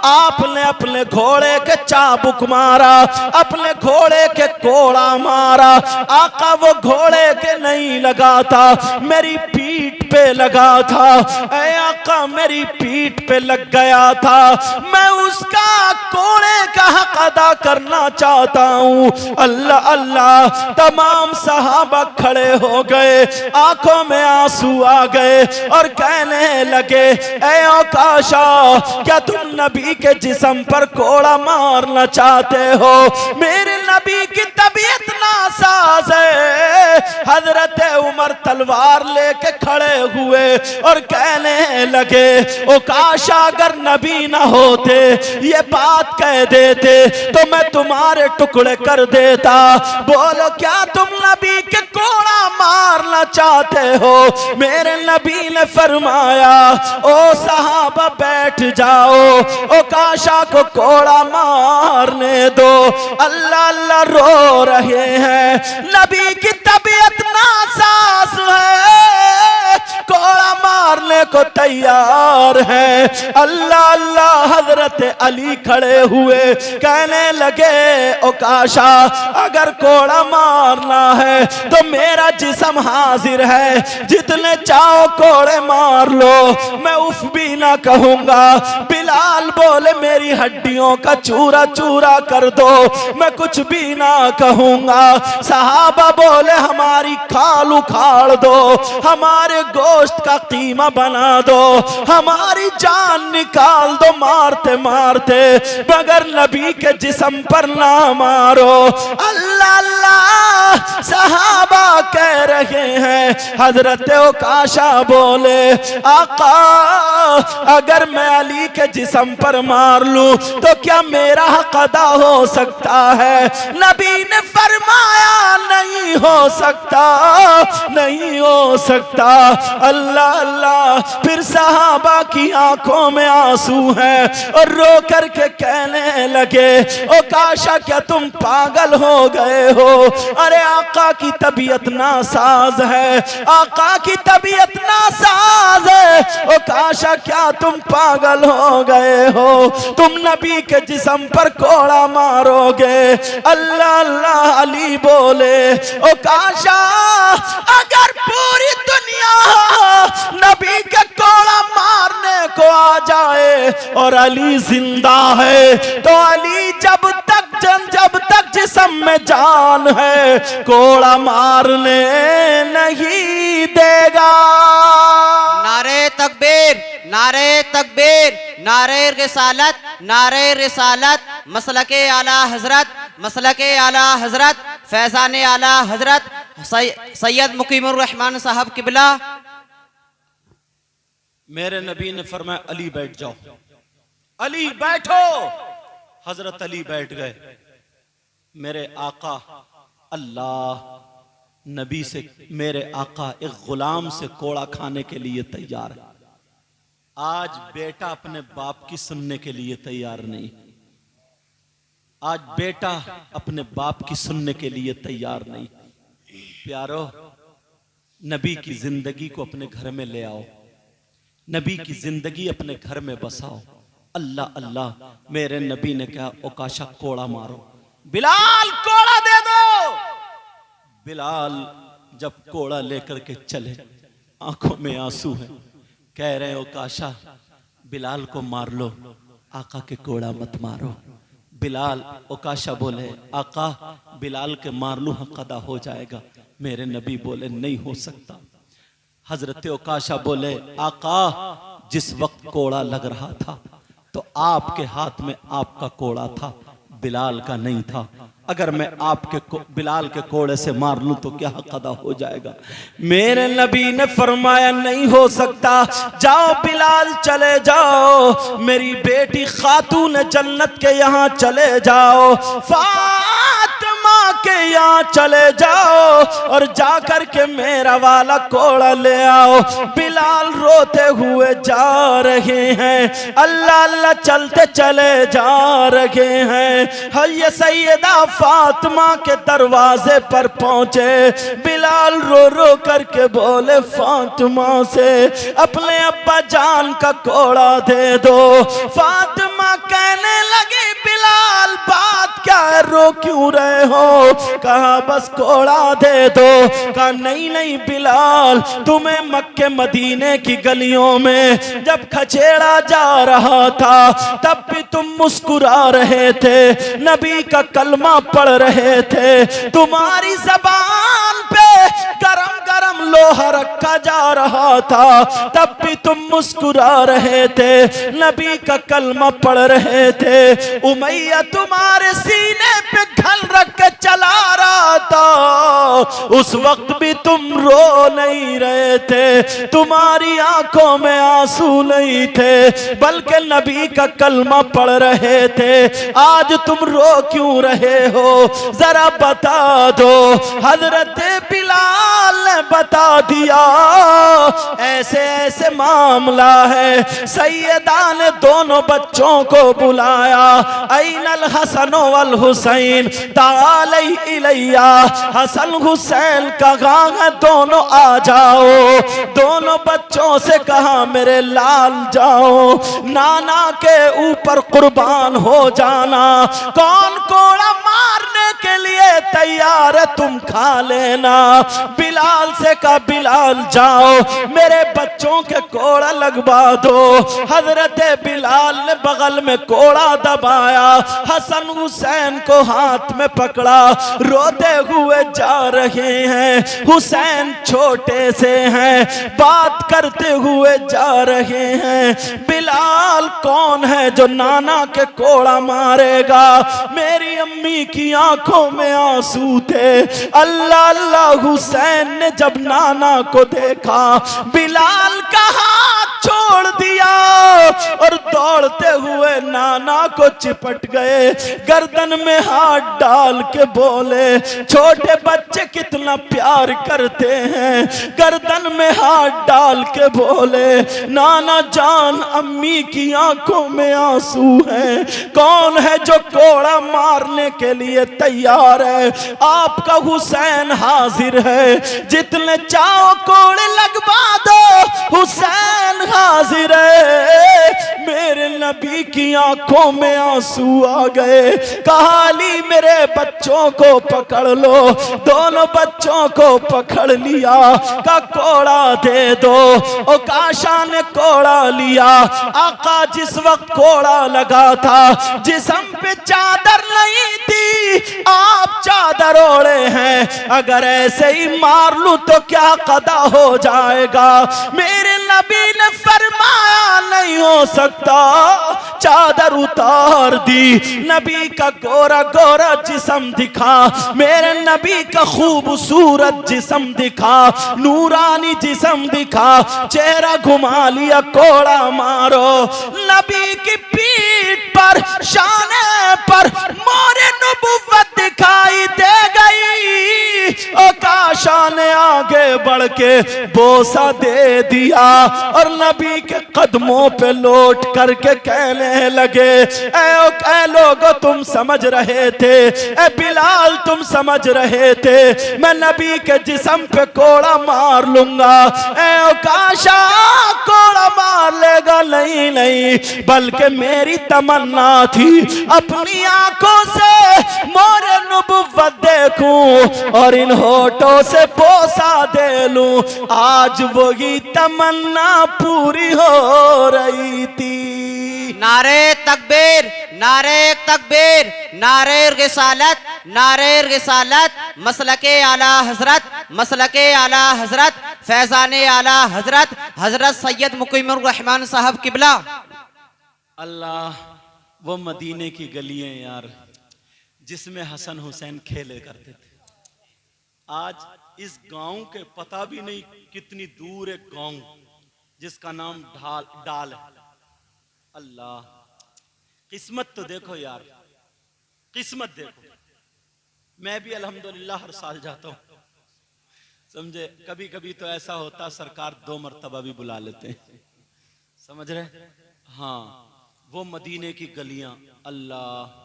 आपने अपने घोड़े के चाबुक मारा, अपने घोड़े के कोड़ा मारा। आका वो घोड़े के नहीं लगा था, मेरी पीठ पे लगा था। ऐ आका मेरी पीठ पे लग गया था, मैं उसका कोड़े का हक अदा करना चाहता हूँ। अल्लाह अल्लाह, तमाम सहाबा खड़े हो गए, आंखों में आंसू आ गए और कहने लगे, ऐ औकाशा क्या तुम नबी के जिस्म पर कोड़ा मारना चाहते हो? मेरे नबी की तबीयत नासाज है। हजरत उमर तलवार लेके खड़े हुए और कहने लगे, औकाशा अगर नबी ना होते, ये बात कह देते तो मैं तुम्हारे टुकड़े कर देता। बोलो क्या तुम नबी के कोड़ा मारना चाहते हो? मेरे नबी ने फरमाया, ओ सहाबा बैठ जाओ, औकाशा को कोड़ा मारने दो। अल्लाह अल्लाह रो रहे हैं, नबी की तबीयत नासाज है, कोड़ा मारने को तैयार है। अल्लाह अल्लाह, हजरत अली खड़े हुए कहने लगे, औकाशा अगर कोड़ा मारना है तो मेरा जिस्म हाजिर है, जितने चाहो कोड़े मार लो, मैं उफ भी ना कहूंगा। बिलाल बोले मेरी हड्डियों का चूरा चूरा कर दो, मैं कुछ भी ना कहूंगा। सहाबा बोले हमारी खाल उखाड़ दो, हमारे गोश्त का कीमा बना दो, हमारे हमारी जान निकाल दो मारते मारते, मगर नबी के जिस्म पर ना मारो। अल्लाह अल्लाह सहाबा कह रहे हैं। हजरत उकाशा बोले आका अगर मैं अली के जिस्म पर मार लूं तो क्या मेरा हक अदा हो सकता है? नबी ने फरमाया नहीं हो सकता, नहीं हो सकता। अल्लाह अल्लाह। फिर सहाबा की आंखों में आंसू हैं और रो करके कहने लगे उकाशा क्या तुम पागल हो गए हो? अरे आका की तबीयत नासाज है, आका की तबीयत नासाज है। उकाशा क्या तुम पागल हो गए हो? तुम नबी के जिस्म पर कोड़ा मारोगे। अल्लाह अल्लाह। अली बोले उकाशा अगर पूरी दुनिया नबी के कोड़ा मारने को आ जाए और अली जिंदा है तो अली जब तक जिस्म में जान है कोड़ा मारने नहीं देगा। नारे तकबीर, नारे तकबीर, नारे रिसालत, नारे रिसालत। मसलके आला हजरत, मसलके आला हजरत, फैजान आला हजरत सैयद मुकीमुर रहमान साहब किबला। मेरे नबी ने फरमाया अली बैठ जाओ, अली बैठो। हजरत अली बैठ गए। मेरे आका अल्लाह नबी से, मेरे आका एक गुलाम से कोड़ा खाने के लिए तैयार है। आज बेटा अपने बाप की सुनने के लिए तैयार नहीं। आज बेटा अपने बाप की सुनने के लिए तैयार नहीं। प्यारो नबी की जिंदगी को अपने घर में ले आओ, नबी की जिंदगी अपने घर में बसाओ। अल्लाह अल्लाह। मेरे नबी ने कहा उकाशा कोड़ा मारो, बिलाल कोड़ा दे दो। बिलाल जब कोड़ा लेकर के चले आंखों में आंसू है, कह रहे उकाशा बिलाल को मार लो, आका के कोड़ा मत मारो। बिलाल उकाशा बोले आका बिलाल के मार लूं हक अदा हो जाएगा। मेरे नबी बोले नहीं हो सकता। हजरत उकाशा बोले आका जिस वक्त कोड़ा लग रहा था तो आपके हाथ में आपका कोड़ा था, बिलाल का नहीं था। अगर मैं आपके बिलाल के कोड़े से मार लूं तो क्या हक अदा हो जाएगा? मेरे नबी ने फरमाया नहीं हो सकता। जाओ बिलाल चले जाओ, मेरी बेटी खातून जन्नत के यहाँ चले जाओ, फातिमा के यहाँ चले जाओ और जाकर के मेरा वाला कोड़ा ले आओ। बिलाल रोते हुए जा रहे हैं, अल्लाह अल्लाह चलते चले जा रहे हैं। ये सैयदा फातिमा के दरवाजे पर पहुंचे। बिलाल रो रो करके बोले फातिमा से अपने अब्बा जान का कोड़ा दे दो। फातिमा कहने लगी बिलाल बात क्या है, रो क्यों रहे हो? कहा बस कोड़ा दे दो। कहा नहीं नहीं बिलाल, तुम्हें मक्के मदीने की गलियों में जब खचेड़ा जा रहा था तब भी तुम मुस्कुरा रहे थे, नबी का कलमा पढ़ रहे थे, तुम्हारी जबान पे गरम गरम लोहा रखा जा रहा था तब भी तुम मुस्कुरा रहे थे, नबी का कलमा पढ़ रहे थे। उमैया तुम्हारे सीने पे घल रख के चला रहा था, उस वक्त भी तुम रो नहीं रहे थे, तुम्हारी आंखों में आंसू नहीं थे, बल्कि नबी का कलमा पढ़ रहे थे। आज तुम रो क्यों रहे हो? जरा बता दो। हजरत बिलाल ने बता दिया ऐसे ऐसे मामला है। सैयदा ने दोनों बच्चों को बुलाया, ऐनल हसन वल हुसैन तालई इलैया। हसन हुसैन कहा है दोनों आ जाओ। दोनों बच्चों से कहा मेरे लाल जाओ, नाना के ऊपर कुर्बान हो जाना। कौन कोड़ा मारने के लिए तैयार है तुम खा लेना। बिलाल से कहा बिलाल जाओ मेरे बच्चों के कोड़ा लगवा दो। हजरत बिलाल ने बगल में कोड़ा दबाया, हसन हुसैन को हाथ में पकड़ा, रोते हुए जा रहे हैं। हुसैन छोटे से हैं, बात करते हुए जा रहे हैं। बिलाल कौन है जो नाना के कोड़ा मारेगा? मेरी अम्मी की आंखों में आंसू थे। अल्लाह अल्लाह हुसैन ने जब नाना को देखा, बिलाल का हाथ छोड़ दिया और दौड़ते हुए नाना को चिपट गए, गर्दन में हाथ डाल के बोले, छोटे बच्चे कितना प्यार करते हैं। गर्दन में हाथ डाल के बोले, नाना जान अम्मी की आंखों में आंसू हैं, कौन है जो कोड़ा मारने के लिए तैयार है? आपका हुसैन हाजिर है, जितने चाहो कोड़े लगवा दो, हुसैन हाजिर है। मेरे नबी की आंखों में आंसू आ गए। कहाली मेरे बच्चों को पकड़ लो। दोनों बच्चों को पकड़ लिया, का कोड़ा दे दो। ओ काशा ने कोड़ा लिया। आका जिस वक्त कोड़ा लगा था, जिस्म पे चादर नहीं थी, आप चादर ओढ़े हैं, अगर ऐसे ही मार लूं तो क्या कदा हो जाएगा? मेरे नबी ने फरमाया नहीं हो सकता। चादर उतार दी, नबी का गोरा गोरा जिस्म दिखा, मेरे नबी का खूबसूरत जिस्म दिखा, नूरानी जिस्म दिखा, चेहरा घुमा लिया, कोड़ा मारो। नबी की पीठ पर, शाने पर मोरे नबुव्वत दिखाई दे गई। ओ काशा ने आगे बढ़ के बोसा दे दिया और नबी के कदमों पे लौट करके कहने लगे, ऐ लोगो तुम समझ रहे थे, ऐ बिलाल तुम समझ रहे थे मैं नबी के जिस्म पे कोड़ा मार लूंगा, ऐ काशा कोड़ा मार लेगा? नहीं नहीं, बल्कि मेरी तमन्ना थी अपनी आंखों से मोरे नबुव्वत देखूं और इन होठों से बोसा दे लूं। आज वही तमन्ना पूरी हो रही थी। नारे तकबीर, नारे तकबीर, नारे रिसालत, नारे रिसालत, मसलके आला हजरत, मसलके आला हजरत, फैजाने आला हजरत, हजरत सैयद मुकीमुर रहमान साहब किबला। अल्लाह, वो मदीने की गलियां यार जिसमें हसन हुसैन खेले करते थे। आज इस गांव के पता भी नहीं कितनी दूर एक गांव जिसका नाम डाल है। अल्लाह, किस्मत तो देखो यार, किस्मत देखो। मैं भी अल्हम्दुलिल्लाह हर साल जाता हूं, समझे। कभी कभी तो ऐसा होता सरकार 2 मरतबा भी बुला लेते हैं, समझ रहे? हाँ, वो मदीने की गलियां अल्लाह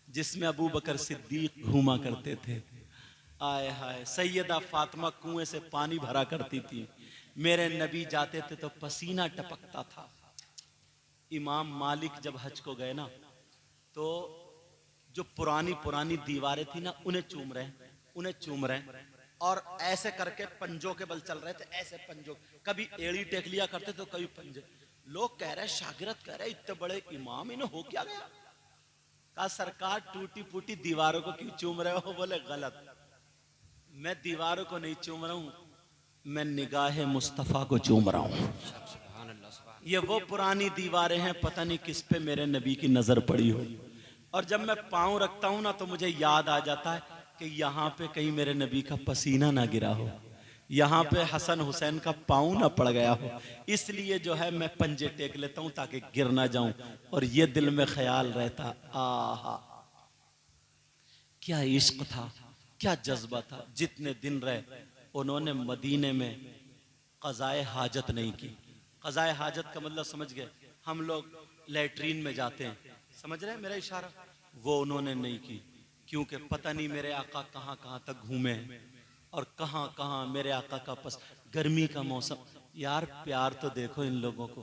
जिसमें अबू बकर सिद्दीक घूमा करते थे। आए हाय, सैयदा फातिमा कुएं से पानी भरा करती थी, मेरे नबी जाते थे तो पसीना टपकता था। इमाम मालिक जब हज को गए ना, तो जो पुरानी पुरानी दीवारें थी ना, उन्हें चूम रहे और ऐसे करके पंजों के बल चल रहे थे, ऐसे पंजों, कभी एड़ी टेक लिया करते तो कभी पंजे। लोग कह रहे, शागिर्द कह रहे, इतने बड़े इमाम इन्हें हो क्या गया? कहा सरकार टूटी फूटी दीवारों को क्यों चूम रहे हो? बोले गलत, मैं दीवारों को नहीं चूम रहा हूं, मैं निगाहे मुस्तफा को चूम रहा हूं। ये वो पुरानी दीवारें हैं, पता नहीं किस पे मेरे नबी की नजर पड़ी हो। और जब मैं पांव रखता हूं ना, तो मुझे याद आ जाता है कि यहाँ पे कहीं मेरे नबी का पसीना ना गिरा हो, यहाँ पे हसन हुसैन का पांव ना पड़ गया हो। इसलिए जो है मैं पंजे टेक लेता हूं ताकि गिर ना जाऊं। और ये दिल में ख्याल रहता, आहा क्या इश्क था, क्या जज्बा था। जितने दिन रहे उन्होंने मदीने में क़ज़ाए हाजत नहीं की। क़ज़ाए हाजत का मतलब समझ गए? हम लोग लैट्रीन में जाते हैं, समझ रहे हैं मेरा इशारा? वो उन्होंने नहीं की, क्योंकि पता नहीं मेरे आका कहाँ कहाँ तक घूमे हैं और कहाँ कहाँ मेरे आका का पस। गर्मी का मौसम यार, प्यार तो देखो इन लोगों को,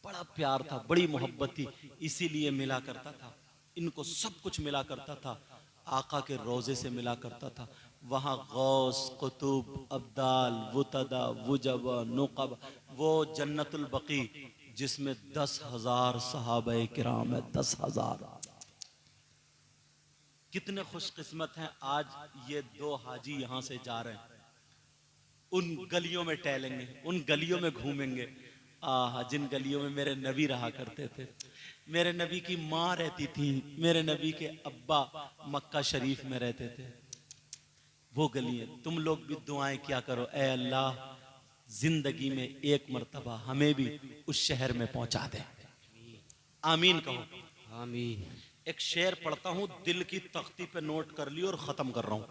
बड़ा प्यार था, बड़ी मोहब्बत थी, इसीलिए मिला करता था, इनको सब कुछ मिला करता था। आका के रोज़े से मिला करता था। वहाँ गौस, कुतुब, अब्दाल, वुतदा, वुजबा, नुक़ब, वो जन्नतुल बकी जिसमें 10,000 सहाबाए किराम है। 10,000। कितने खुशकिस्मत हैं। आज ये 2 हाजी यहाँ से जा रहे हैं, उन गलियों में टहलेंगे, उन गलियों में घूमेंगे। आह, जिन गलियों में मेरे नबी रहा करते थे, मेरे नबी की माँ रहती थी, मेरे नबी के अब्बा मक्का शरीफ में रहते थे। वो गलियां, तुम लोग भी दुआएं क्या करो, ऐ अल्लाह जिंदगी में एक मर्तबा हमें भी उस शहर में पहुंचा दे। आमीन कहो। आमीन। एक शेर पढ़ता हूं, दिल की तख्ती पे नोट कर लियो और खत्म कर रहा हूं।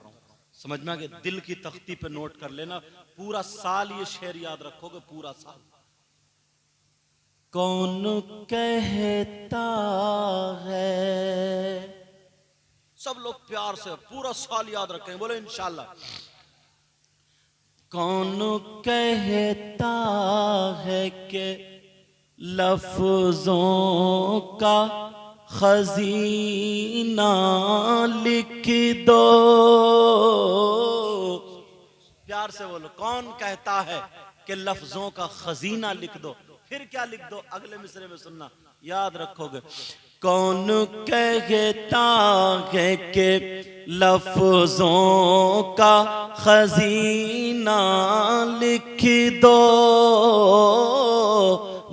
समझ में आ गया? दिल की तख्ती पे नोट कर लेना, पूरा साल ये शेर याद रखोगे, पूरा साल। कौन कहता है, सब लोग प्यार से पूरा साल याद रखें, बोले इंशाल्लाह। कौन कहता है कि लफ्जों का खजीना लिख दो। प्यार से बोलो, कौन कहता है कि लफ्जों का खजीना लिख दो। फिर क्या लिख दो, अगले मिसरे में सुनना, याद रखोगे। कौन कहता है कि लफ्जों का खजीना लिख दो।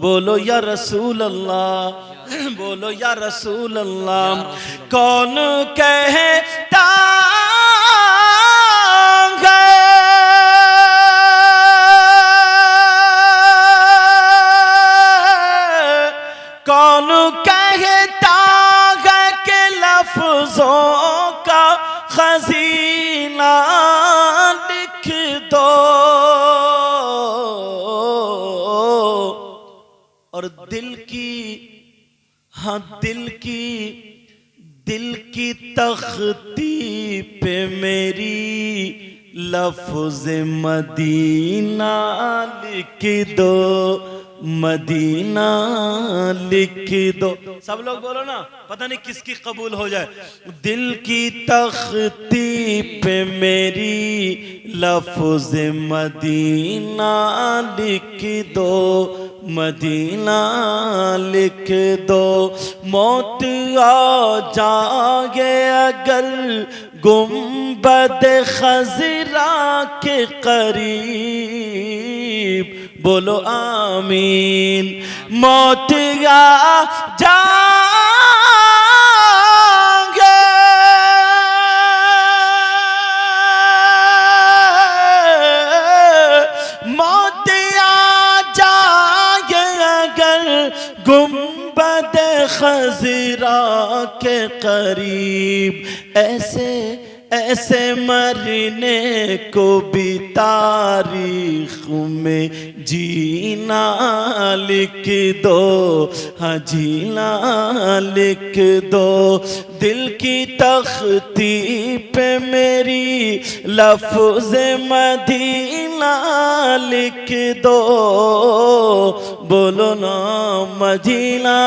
बोलो या रसूल अल्लाह, बोलो या रसूल अल्लाह। कौन कहता कौन कहता है कि लफ्जों का खजीना लिख दो। और दिल की, हाँ दिल की तख्ती पे मेरी लफ्ज मदीना लिख दो, मदीना लिख दो। सब लोग बोलो ना, पता नहीं किसकी कबूल हो जाए। दिल की तख्ती पे मेरी लफ्ज मदीना लिख दो, मदीना लिख दो। मौत आ जाए अगर गुंबद खजरा के करीब, बोलो आमीन। मौत आ जाए, मौत आ जाए अगर गुंबद खजरा के करीब, ऐसे ऐसे मरने को भी तारीख में जीना लिख दो, हाँ जीना लिख दो। दिल की तख्ती पे मेरी लफ्ज मदीना लिख दो। बोलो ना मदीना,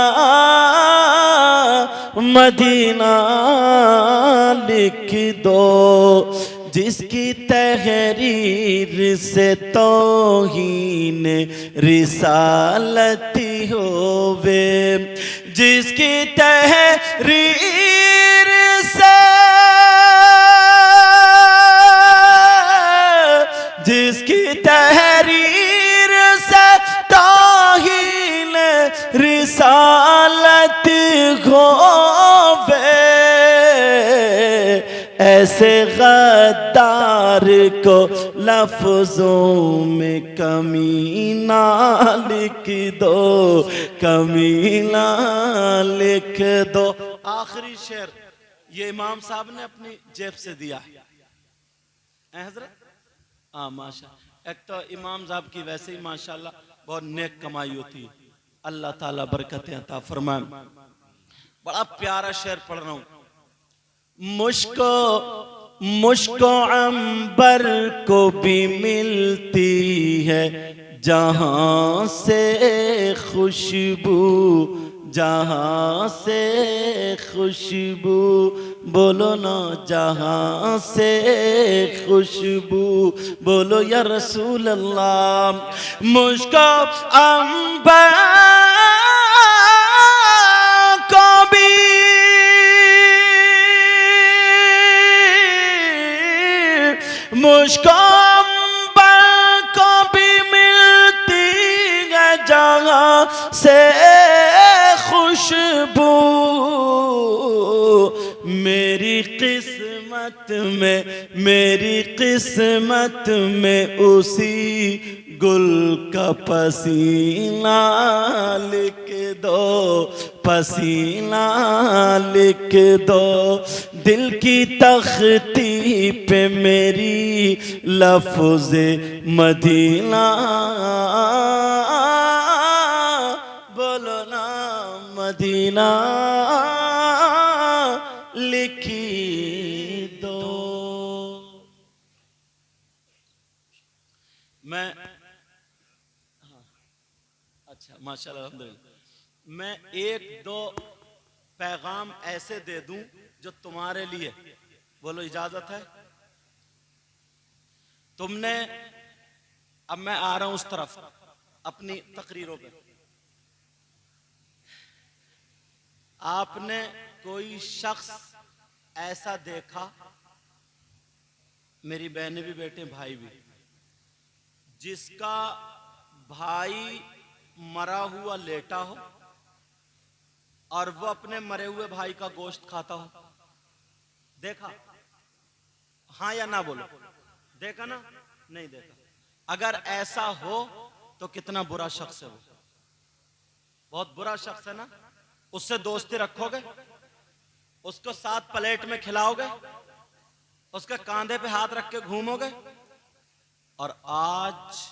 मदीना लिख दो। जिसकी तहरीर से तौहीन रिसालती होवे, जिसकी तहरीर से, जिसकी तहरीर से तौहीन रिसालत होवे, ऐसे गद्दार को लफ्जों में कमीना लिख दो, कमीना लिख दो। आखिरी शेर ये इमाम साहब ने अपनी जेब से दिया है हजरत। हाँ माशा, एक तो इमाम साहब की वैसे ही माशाल्लाह बहुत नेक कमाई होती है, अल्लाह ताला बरकतें अता फरमाए। बड़ा प्यारा शेर पढ़ रहा हूँ। मुश्को अंबर को भी मिलती है जहां से खुशबू, जहां से खुशबू, बोलो ना जहां से खुशबू, बोलो या रसूल अल्लाह। मुझको अंबर को भी मुझको अंबर को भी मिलती है जहां से खुशबू, मेरी किस्मत में, मेरी किस्मत में उसी गुल का पसीना लिख दो, पसीना लिख दो। दिल की तख्ती पे मेरी लफ्ज़े मदीना, बोलो ना मदीना लिखी दो। मैं अच्छा माशाल्लाह अल्हम्दुलिल्लाह, मैं एक दो पैगाम ऐसे दे दूं जो तुम्हारे लिए, बोलो इजाजत है? तुमने, अब मैं आ रहा हूं उस तरफ अपनी तकरीरों पे, आपने कोई शख्स ऐसा देखा, मेरी बहनें भी बैठे भाई भी, जिसका भाई मरा हुआ लेटा हो और वो अपने मरे हुए भाई का गोश्त खाता हो? देखा? हाँ या ना बोलो। देखा ना? नहीं देखा। अगर ऐसा हो तो कितना बुरा शख्स है वो, बहुत बुरा शख्स है ना। उससे दोस्ती रखोगे, उसको साथ प्लेट में खिलाओगे, उसके कांधे पे हाथ रख के घूमोगे, और आज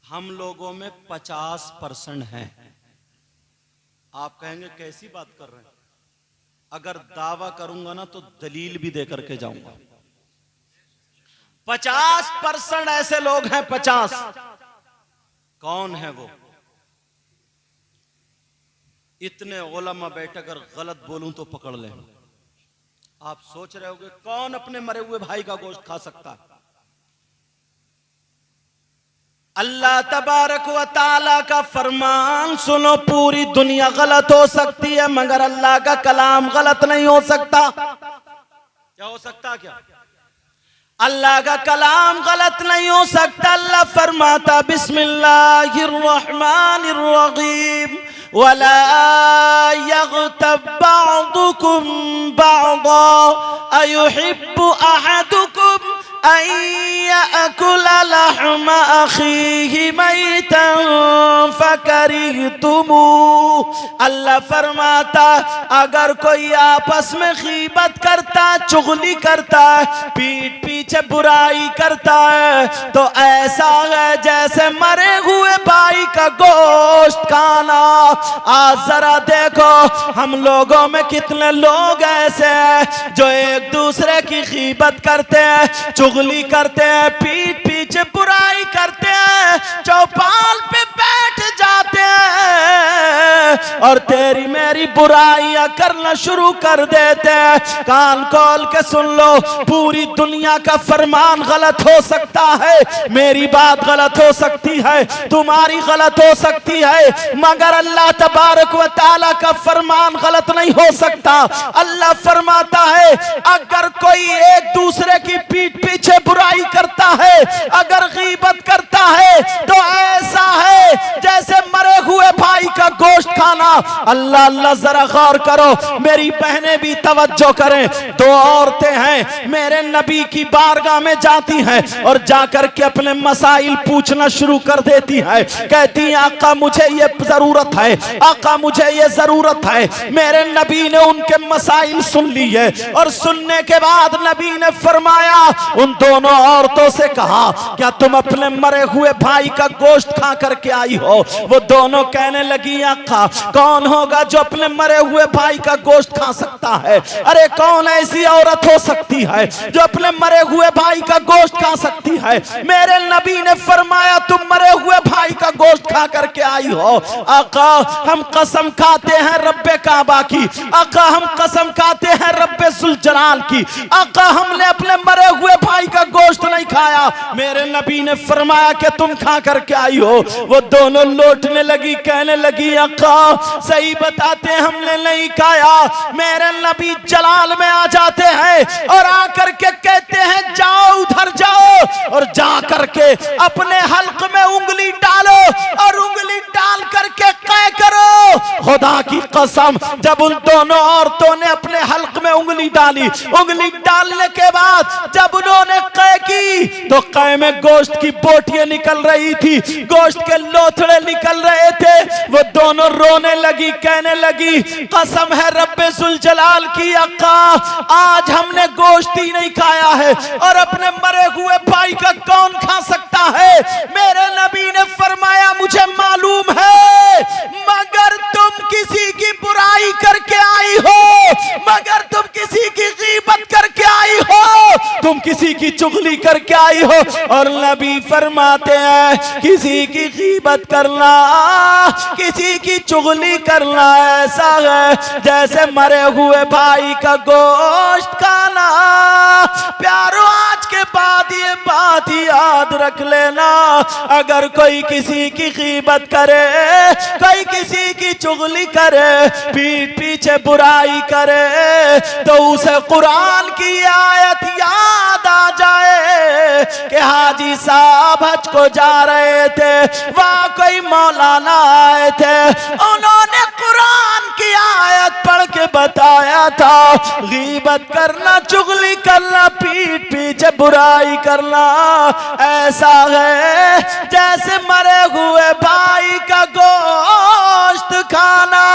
हम लोगों में 50% है। आप कहेंगे कैसी बात कर रहे हैं? अगर दावा करूंगा ना तो दलील भी देकर के जाऊंगा। 50% ऐसे लोग हैं, 50। कौन है वो? इतने उलमा बैठे, अगर गलत बोलूं तो पकड़ लें। आप सोच रहे होंगे कौन अपने मरे हुए भाई का गोश्त खा सकता है? अल्लाह तबारक व ताला का फरमान सुनो, पूरी दुनिया गलत हो सकती है मगर अल्लाह का कलाम गलत नहीं हो सकता। क्या हो सकता? क्या अल्लाह का कलाम गलत नहीं हो सकता। अल्लाह फरमाता बिस्मिल्लाहिर रहमानिर रहीम, वला यग़तब बअदुकुम बअदा अयुहिब्बु अहदुकुम अन यअकुला लहम अखीहि मैतन फकरिहतुमूह। अल्लाह फरमाता अगर कोई आपस में गीबत करता, चुगली करता है, पीठ पीछे बुराई करता है, तो ऐसा है जैसे मरे हुए भाई का गोश्त खाना। आज जरा देखो हम लोगों में कितने लोग ऐसे हैं जो एक दूसरे की गीबत करते हैं, चुगली करते हैं, पीठ पीछे बुराई करते हैं, चौपाल पे बैठ जाते हैं और तेरी मेरी बुराइयां करना शुरू कर देते हैं। कान खोल के सुन लो, पूरी दुनिया का फरमान गलत हो सकता है, मेरी बात गलत हो सकती है, तुम्हारी गलत हो सकती है, मगर अल्लाह तबारक व ताला का फरमान गलत नहीं हो सकता। अल्लाह फरमाता है अगर कोई एक दूसरे की पीठ पीछे बुराई करता है, अगर गीबत करता है, तो ऐसा है जैसे मरे हुए भाई का गोश्त खाना। अल्लाह अल्लाह जरा गौर करो, मेरी बहनें भी तवज्जो करें। दो औरतें हैं, मेरे नबी की बारगाह में जाती हैं और जाकर के अपने मसाइल पूछना शुरू कर देती है। कहती हैं आका मुझे ये जरूरत है, आका मुझे ये जरूरत है। मेरे नबी ने उनके मसाइल सुन लिए और सुनने के बाद नबी ने फरमाया, उन दोनों औरतों से कहा क्या तुम अपने मरे हुए भाई का गोश्त खा करके आई हो? वो दोनों कहने लगी लगी आका कौन होगा जो अपने मरे हुए भाई का गोश्त खा सकता है? अरे कौन ऐसी औरत हो सकती है जो अपने मरे हुए भाई का गोश्त खा सकती है? मेरे नबी ने फरमाया तुम मरे हुए भाई का गोश्त खा करके आई हो। आका हम कसम खाते हैं रब्बे काबा की, आका हम कसम खाते हैं रब्बे जुल जलाल की, आका हमने अपने मरे हुए भाई का गोश्त नहीं खाया। मेरे नबी ने फरमाया कि तुम खा करके आई हो। वो दोनों लौटने लगी, कहने लगी आका सही बताते हमने नहीं खाया। मेरे नबी जलाल में आ जाते हैं और आकर के कहते हैं जाओ उधर जाओ और जा करके अपने हल्क में उंगली डालो और उंगली डाल करके कै करो। खुदा की कसम जब उन दोनों औरतों ने अपने हल्क में उंगली डाली, उंगली डालने के बाद जब उन्होंने कै की तो कै में गोश्त की बोटियां निकल रही थी, गोश्त के लोथड़े निकल रहे थे। वो दोनों रोने लगी, कहने लगी कसम है रब्बे जुल जलाल की आका आज हमने गोश्त ही नहीं खाया है और अपने मरे हुए भाई का कौन खा सकता है? मेरे नबी ने फरमाया मुझे मालूम है मगर तुम किसी की बुराई करके आई हो, मगर तुम किसी की गीबत करके आई हो, तुम किसी की चुगली करके आई हो। और नबी फरमाते हैं किसी की गीबत करना, किसी की चुगली करना ऐसा है जैसे मरे हुए भाई का गोश्त खाना। प्यारो आज के बाद ये बात याद रख लेना, अगर कोई किसी की गीबत करे, कोई किसी की चुगली करे, पीठ पीछे बुराई करे तो उसे कुरान की आयत याद आ जाए कि हाजी साहब हज को जा रहे थे, वहां कोई मौलाना आए थे, उन्होंने कुरान की आयत पढ़ के बताया था गीबत करना, चुगली करना, पीठ पीछे बुराई करना ऐसा है जैसे मरे हुए भाई का गोश्त खाना।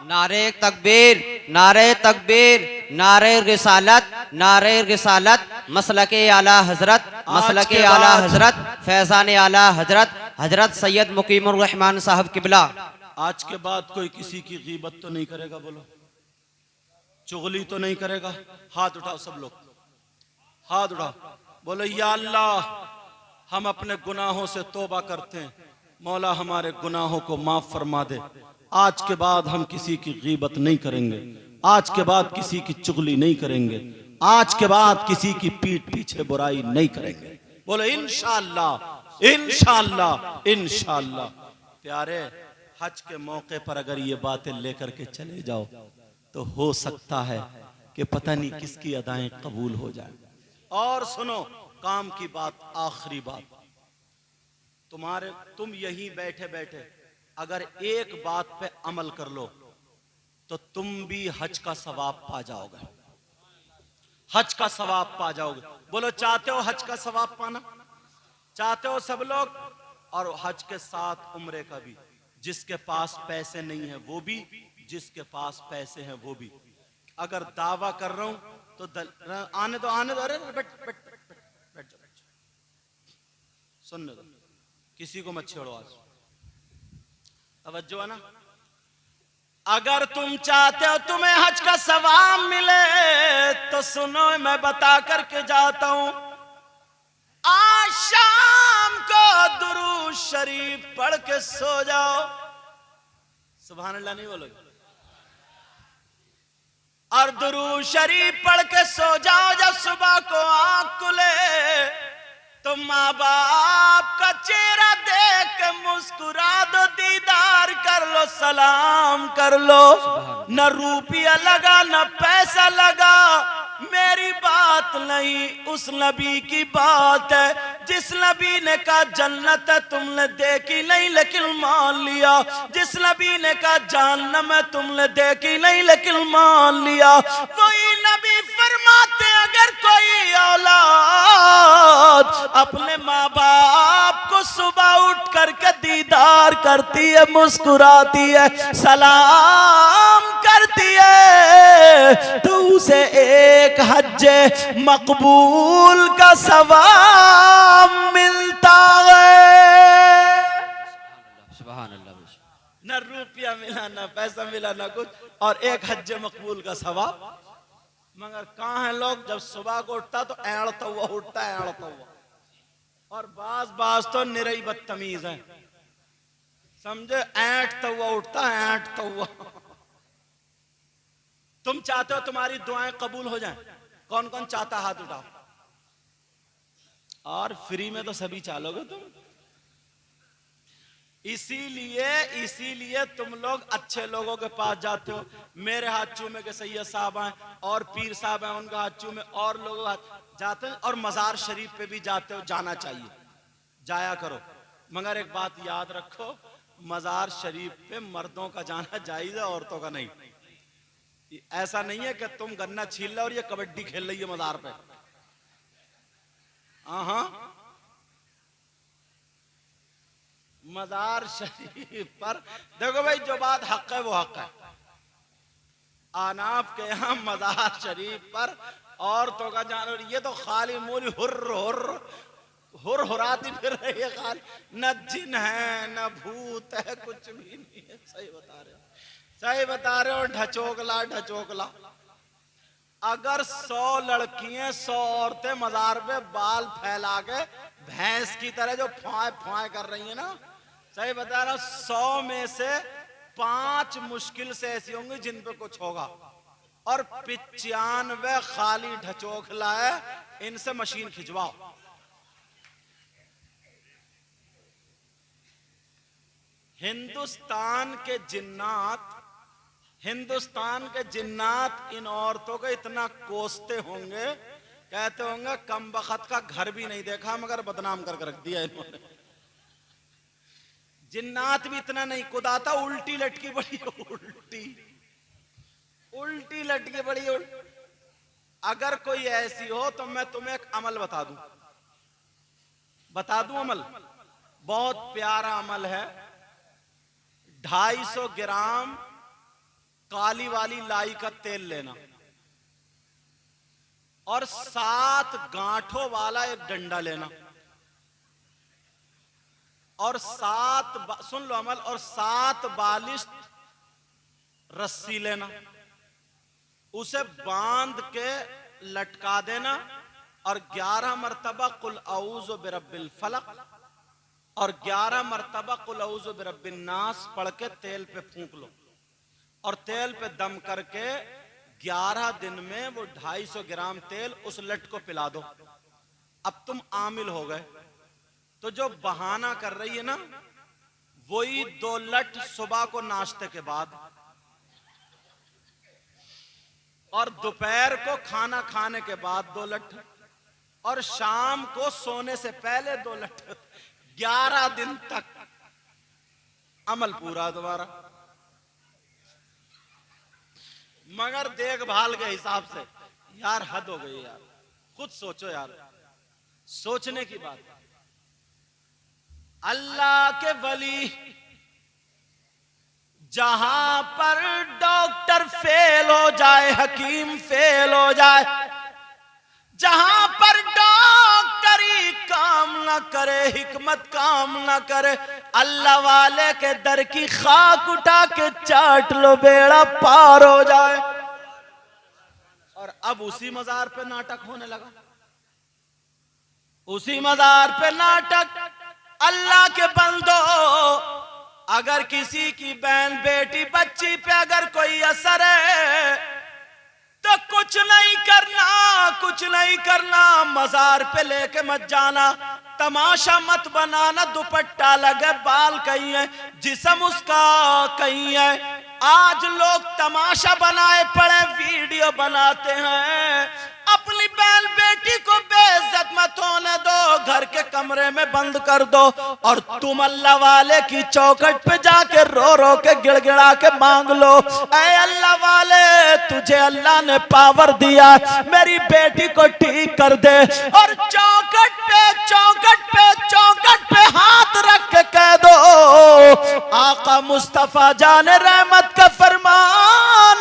नारे तकबीर, नारे तकबीर, नारे रिसालत, नारे रिसालत, मसलके आला हजरत, मसलके आला हजरत, फैजान आला हजरत, हजरत सैयद मुकीमुर रहमान साहब किबला। आज के बाद कोई किसी की गीबत तो नहीं करेगा, बोलो चुगली तो नहीं करेगा। हाथ उठाओ सब लोग, हाथ उठाओ, बोलो या अल्लाह हम अपने गुनाहों से तौबा करते हैं, मौला हमारे गुनाहों को माफ फरमा दे। आज के बाद हम किसी की गीबत नहीं करेंगे, आज के बाद किसी की चुगली नहीं करेंगे, आज के बाद किसी की पीठ पीछे बुराई नहीं करेंगे। बोलो इंशाअल्लाह, इंशाअल्लाह, इंशाअल्लाह। प्यारे हज के मौके पर अगर ये बातें लेकर के चले जाओ तो हो सकता है कि पता नहीं किसकी अदाएं कबूल हो जाए। और सुनो काम की बात, आखिरी बात, तुम यहीं बैठे बैठे अगर एक बात पे अमल कर लो तो तुम भी हज का सवाब पा जाओगे, हज का सवाब पा जाओगे। बोलो चाहते हो हज का सवाब पाना? चाहते हो सब लोग? और हज के साथ उम्रे का भी। जिसके पास पैसे नहीं है वो भी, जिसके पास पैसे हैं वो भी। अगर दावा कर रहा हूं तो आने दो, आने दो, अरे बैठ बैठ बैठ जाओ, सुनने दो, किसी को मत छेड़ो। आज तवज्जो है ना? अगर तुम चाहते हो तुम्हें हज का सवाब मिले तो सुनो मैं बता करके जाता हूं। आज शाम को दुरूद शरीफ पढ़ के सो जाओ। सुभान अल्लाह नहीं बोलोगे? और दुरूद शरीफ पढ़ के सो जाओ। जब सुबह को आंख खुले तो माँ बाप का चेहरा देख के मुस्कुरा दो, दीदार कर लो, सलाम कर लो। न रुपया लगा न पैसा लगा, मेरी बात नहीं उस नबी की बात है जिस नबी ने कहा जन्नत है तुमने देखी नहीं लेकिन मान लिया, जिस नबी ने कहा जहन्नम है तुमने देखी नहीं लेकिन मान लिया। वही नबी फरमाते अगर कोई औलाद अपने माँ बाप को सुबह उठ करके दीदार करती है, मुस्कुराती है, सलाम करती है तो उसे एक हज्जे मकबूल का सवाब मिलता है। सुभान अल्लाह। न रुपया मिला, न पैसा मिला, न कुछ, और एक हज मकबूल का सवाब। मगर कहाँ है लोग, जब सुबह को उठता तो ऐड़ता हुआ उठता, ऐड़ता हुआ। और बाज तो निरई बदतमीज है, समझे, ऐंठता हुआ उठता, ऐंठता हुआ। तुम चाहते हो तुम्हारी दुआएं कबूल हो जाएं? कौन कौन चाहता, हाथ उठाओ। और फ्री में तो सभी चालोगे तुम। इसीलिए तुम लोग अच्छे लोगों के पास जाते हो। मेरे हाथ चूमे के सैयद साहब हैं और पीर साहब हैं, उनका हाथ चूमे, और लोग जाते हैं। और मजार शरीफ पे भी जाते हो, जाना चाहिए, जाया करो। मगर एक बात याद रखो, मजार शरीफ पे मर्दों का जाना जायज है, औरतों का नहीं। ऐसा नहीं है कि तुम गन्ना छील लो और ये कबड्डी खेल रही है मजार पे। हाँ, मजार शरीफ पर देखो भाई, जो बात हक है वो हक है। आनाफ के यहाँ मजार शरीफ पर औरतों का जाना, ये तो खाली मूली हुर हुराती फिर रही है खाली। न जिन है न भूत है, कुछ भी नहीं है। सही बता रहे हो, सही बता रहे हो। ढचोकला ढचोकला। अगर 100 लड़कियां 100 औरतें मजार पे बाल फैला के भैंस की तरह जो फुआए फुआए कर रही है ना, सही बता रहा हूं, 100 में से 5 मुश्किल से ऐसी होंगी जिन पे कुछ होगा, और 95 खाली ढचोखला है। इनसे मशीन खिंचवाओ। हिंदुस्तान के जिन्नात इन औरतों को इतना कोसते होंगे, कहते होंगे कम बखत का घर भी नहीं देखा मगर बदनाम करके रख दिया इन्होंने। जिन्नात भी इतना नहीं कुदाता, उल्टी लटकी बड़ी, उल्टी लटकी बड़ी। अगर कोई ऐसी हो तो मैं तुम्हें एक अमल बता दूं अमल, बहुत प्यारा अमल है। 250 ग्राम काली वाली लाई का तेल लेना और 7 गांठों वाला एक डंडा लेना, और 7 सुन लो अमल, और 7 बालिश रस्सी लेना, उसे बांध के लटका देना, और 11 मरतबा कुल औज़ु बिरब्बिल फलक और 11 मरतबा कुल औज़ु बिरब्बिन नास पढ़ के तेल पे फूंक लो, और तेल पे दम करके 11 दिन में वो 250 ग्राम तेल उस लट को पिला दो। अब तुम आमिल हो गए। तो जो बहाना कर रही है ना, वही 2 लट सुबह को नाश्ते के बाद, और दोपहर को खाना खाने के बाद 2 लट, और शाम को सोने से पहले 2 लट। 11 दिन तक अमल पूरा दोबारा। मगर देखभाल के हिसाब से यार हद हो गई यार, खुद सोचो यार, सोचने की बात। अल्लाह के वली जहां पर डॉक्टर फेल हो जाए, हकीम फेल हो जाए, जहां पर डॉक्टरी काम ना करे, हिकमत काम ना करे, अल्लाह वाले के दर की खाक उठा के चाट लो, बेड़ा पार हो जाए। और अब उसी मजार पे नाटक होने लगा, उसी मजार पे नाटक। अल्लाह के बंदो, अगर किसी की बहन बेटी बच्ची पे अगर कोई असर है तो कुछ नहीं करना, मजार पे लेके मत जाना, तमाशा मत बनाना। दुपट्टा लगे, बाल कहीं है, जिस्म उसका कहीं है। आज लोग तमाशा बनाए पड़े, वीडियो बनाते हैं। अपनी बहन बेटी को बेइज्जत मत होने दो, घर के कमरे में बंद कर दो, और तुम अल्लाह वाले की चौखट पे जाके रो रो के गिड़गिड़ा के मांग लो, ऐ अल्लाह वाले, तुझे अल्लाह ने पावर दिया, मेरी बेटी को ठीक कर दे। और चौखट पे हाथ रख के कह दो, आका मुस्तफा जाने रहमत का फरमान,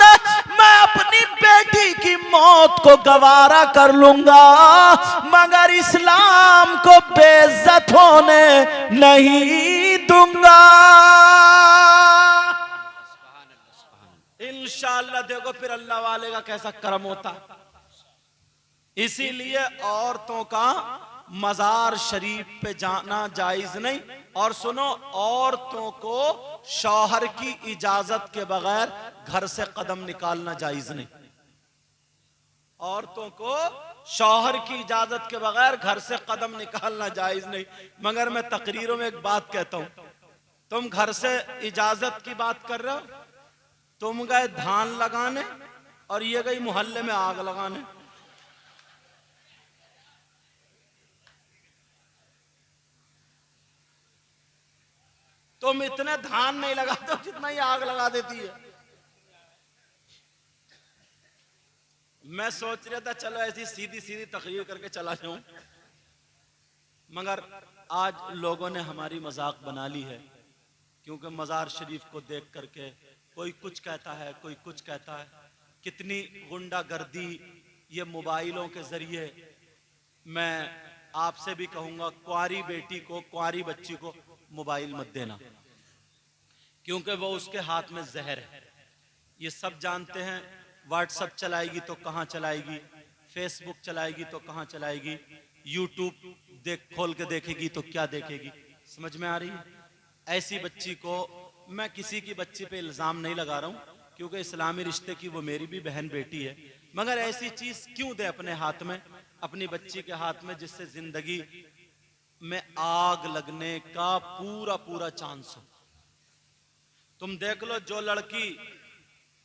मैं अपनी बेटी की मौत को गवारा कर लूंगा मगर इस्लाम को बेइज्जत होने नहीं दूंगा। इंशाअल्लाह देखो फिर अल्लाह वाले का कैसा करम होता। इसीलिए औरतों का मजार शरीफ पे जाना जायज नहीं। और सुनो, औरतों को शौहर की इजाजत के बगैर घर से कदम निकालना जायज नहीं। औरतों को शौहर की इजाजत के बगैर घर से कदम निकालना जायज नहीं। मगर मैं तकरीरों में एक बात कहता हूं, तुम घर से इजाजत की बात कर रहे हो, तुम गए धान लगाने और ये गई मोहल्ले में आग लगाने। तुम इतने धान नहीं लगाते हो जितना ही आग लगा देती है। मैं सोच रहा था चलो ऐसी सीधी सीधी तकरीर करके चला जाऊं, मगर आज लोगों ने हमारी मजाक बना ली है। क्योंकि मजार शरीफ को देख करके कोई कुछ कहता है, कोई कुछ कहता है। कितनी गुंडागर्दी ये मोबाइलों के जरिए। मैं आपसे भी कहूंगा, कुंवारी बेटी को, कुंवारी बच्ची को मोबाइल मत देना, क्योंकि वो उसके हाथ में जहर है। ये सब जानते हैं। व्हाट्सएप चलाएगी तो कहां चलाएगी, फेसबुक चलाएगी तो कहां चलाएगी, यूट्यूब खोल के देखेगी तो क्या देखेगी। समझ में आ रही है? ऐसी बच्ची को, मैं किसी की बच्ची पे इल्जाम नहीं लगा रहा हूं, क्योंकि इस्लामी रिश्ते की वो मेरी भी बहन बेटी है। मगर ऐसी चीज क्यों दे अपने हाथ में, अपनी बच्ची के हाथ में, जिससे जिंदगी में आग लगने का पूरा पूरा चांस हो। तुम देख लो, जो लड़की,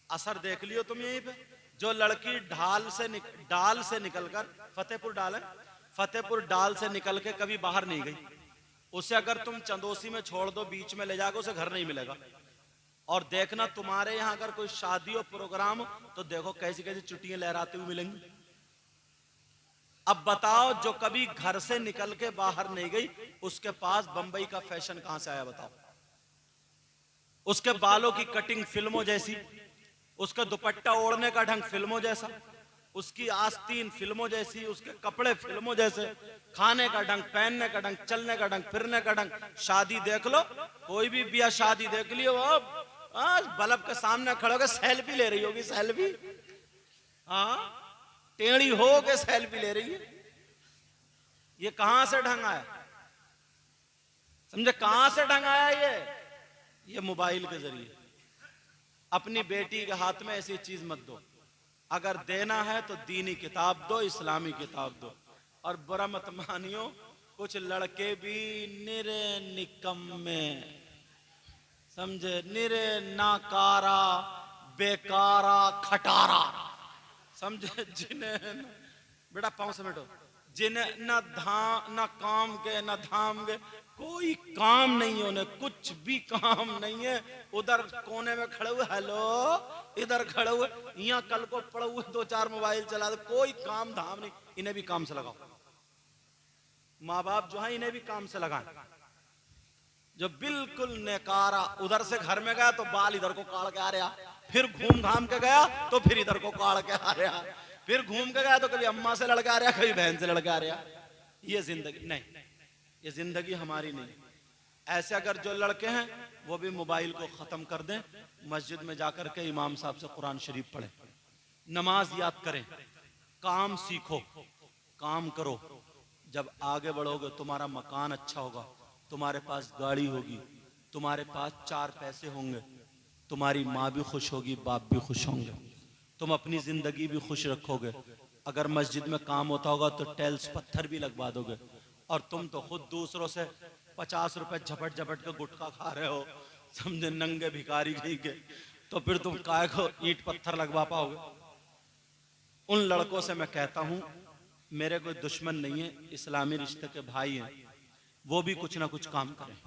असर देख लियो तुम यहीं पे, जो लड़की डाल से निकलकर फतेहपुर डाल है, फतेहपुर डाल से निकल के कभी बाहर नहीं गई, उसे अगर तुम चंदोसी में छोड़ दो, बीच में ले जाकर, उसे घर नहीं मिलेगा। और देखना तुम्हारे यहाँ अगर कोई शादी हो, प्रोग्राम हो, तो देखो कैसी कैसी चुटियां लहराती हुई मिलेंगी। अब बताओ, जो कभी घर से निकल के बाहर नहीं गई, उसके पास बंबई का फैशन कहां से आया बताओ? उसके बालों की कटिंग फिल्मों जैसी, उसका दुपट्टा ओढ़ने का ढंग फिल्मों जैसा, उसकी आस्तीन फिल्मों जैसी, उसके कपड़े फिल्मों जैसे, खाने का ढंग, पहनने का ढंग, चलने का ढंग, फिरने का ढंग। शादी देख लो, कोई भी ब्याह शादी देख लियो, वो बल्ब के सामने खड़े होकर सेल्फी ले रही होगी, सेल्फी। हाँ, टेढ़ी हो के सेल्फी ले रही है। ये कहां से ढंग आया? समझे, कहां से ढंग आया? ये मोबाइल के जरिए। अपनी बेटी के हाथ में ऐसी चीज मत दो। अगर देना है तो दीनी किताब दो, इस्लामी किताब दो। और बुरा मत मानियो, कुछ लड़के भी निरे निकम्मे, समझे, निरे नाकारा, बेकारा, खटारा, समझे, जिन्हें, बेटा पांव समेटो, जिन्हें न काम के न धाम के, कोई काम नहीं है उन्हें, कुछ भी काम नहीं है। उधर कोने में खड़े हुए, हेलो, इधर खड़े हुए, यहाँ कल को पड़े हुए 2-4 मोबाइल चला दो, कोई काम धाम नहीं। इन्हें भी काम से लगाओ। माँ बाप जो है, इन्हें भी काम से लगाएं। जो बिल्कुल नेकारा, उधर से घर में गया तो बाल इधर को काट के आ रहा, फिर घूम घाम के गया तो फिर इधर को काट के आ रहा, फिर घूम के गया तो कभी अम्मा से लड़का आ रहा, कभी बहन से लड़का आ रहा। ये जिंदगी नहीं, ये जिंदगी हमारी नहीं। ऐसे अगर जो लड़के हैं वो भी मोबाइल को खत्म कर दें, मस्जिद में जाकर के इमाम साहब से कुरान शरीफ पढ़ें, नमाज याद करें, काम सीखो, काम करो। जब आगे बढ़ोगे तुम्हारा मकान अच्छा होगा, तुम्हारे पास गाड़ी होगी, तुम्हारे पास 4 पैसे होंगे, तुम्हारी माँ भी खुश होगी, बाप भी खुश होंगे, तुम अपनी जिंदगी भी खुश रखोगे। अगर मस्जिद में काम होता होगा तो टाइल्स पत्थर भी लगवा दोगे। और तुम तो खुद दूसरों से 50 रुपए झपट झपट के गुटखा खा रहे हो, समझे, नंगे भिखारी कहीं के, तो फिर तुम काय को ईंट पत्थर लगवा पाओगे? उन लड़कों से मैं कहता हूं, मेरे कोई दुश्मन नहीं है, इस्लामी रिश्ते के भाई हैं, वो भी कुछ ना कुछ काम करें।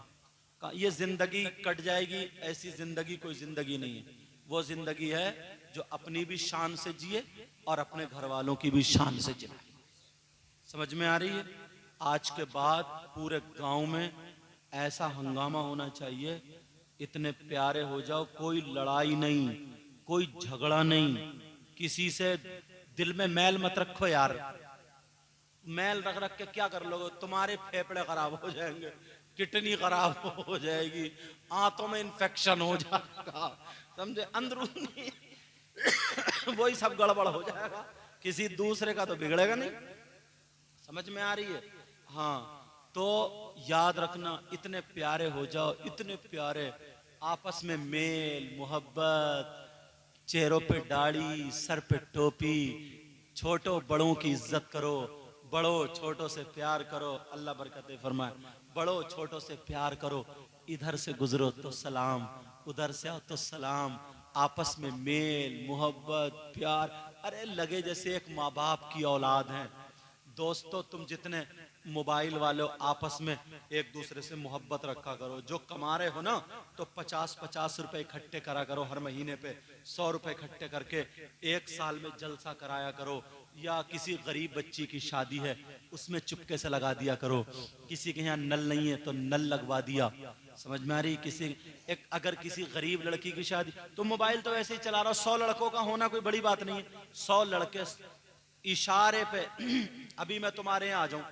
ये जिंदगी कट जाएगी, ऐसी जिंदगी कोई जिंदगी नहीं है। वो जिंदगी है जो अपनी भी शान से जिए और अपने घर वालों की भी शान से जिए। समझ में आ रही है? आज के बाद पूरे गांव में ऐसा हंगामा होना चाहिए, इतने प्यारे हो जाओ, कोई लड़ाई नहीं, कोई झगड़ा नहीं, किसी से दिल में मैल मत रखो यार। मैल रख रख के क्या कर लोगे? तुम्हारे फेफड़े खराब हो जाएंगे, किडनी खराब हो जाएगी, आंतों में इंफेक्शन हो जाएगा, समझे, अंदरूनी वही सब गड़बड़ हो जाएगा, किसी दूसरे का तो बिगड़ेगा नहीं। समझ में आ रही है? हाँ, तो याद रखना, इतने प्यारे हो जाओ, इतने प्यारे, आपस में मेल मोहब्बत, चेहरों पे दाढ़ी, सर पे टोपी, छोटों बड़ों की इज्जत करो, बड़ों छोटों से प्यार करो, अल्लाह बरकतें फरमाए। बड़ों छोटों से प्यार करो, इधर से गुजरो तो सलाम, उधर से आओ तो सलाम, आपस में मेल मोहब्बत प्यार, अरे लगे जैसे एक माँ बाप की औलाद है। दोस्तों, तुम जितने मोबाइल वाले आपस में एक दूसरे से मोहब्बत रखा करो। जो कमा रहे हो ना, तो 50-50 रुपए इकट्ठे करा करो हर महीने पे, 100 रुपए इकट्ठे करके एक साल में जलसा कराया करो। या किसी गरीब बच्ची की शादी है, उसमें चुपके से लगा दिया करो। किसी के यहाँ नल नहीं है तो नल लगवा दिया। समझ में आ रही? अगर किसी गरीब लड़की की शादी, तो मोबाइल तो ऐसे ही चला रहा हो, 100 लड़कों का होना कोई बड़ी बात नहीं है। 100 लड़के इशारे पे अभी मैं तुम्हारे यहाँ आ जाऊं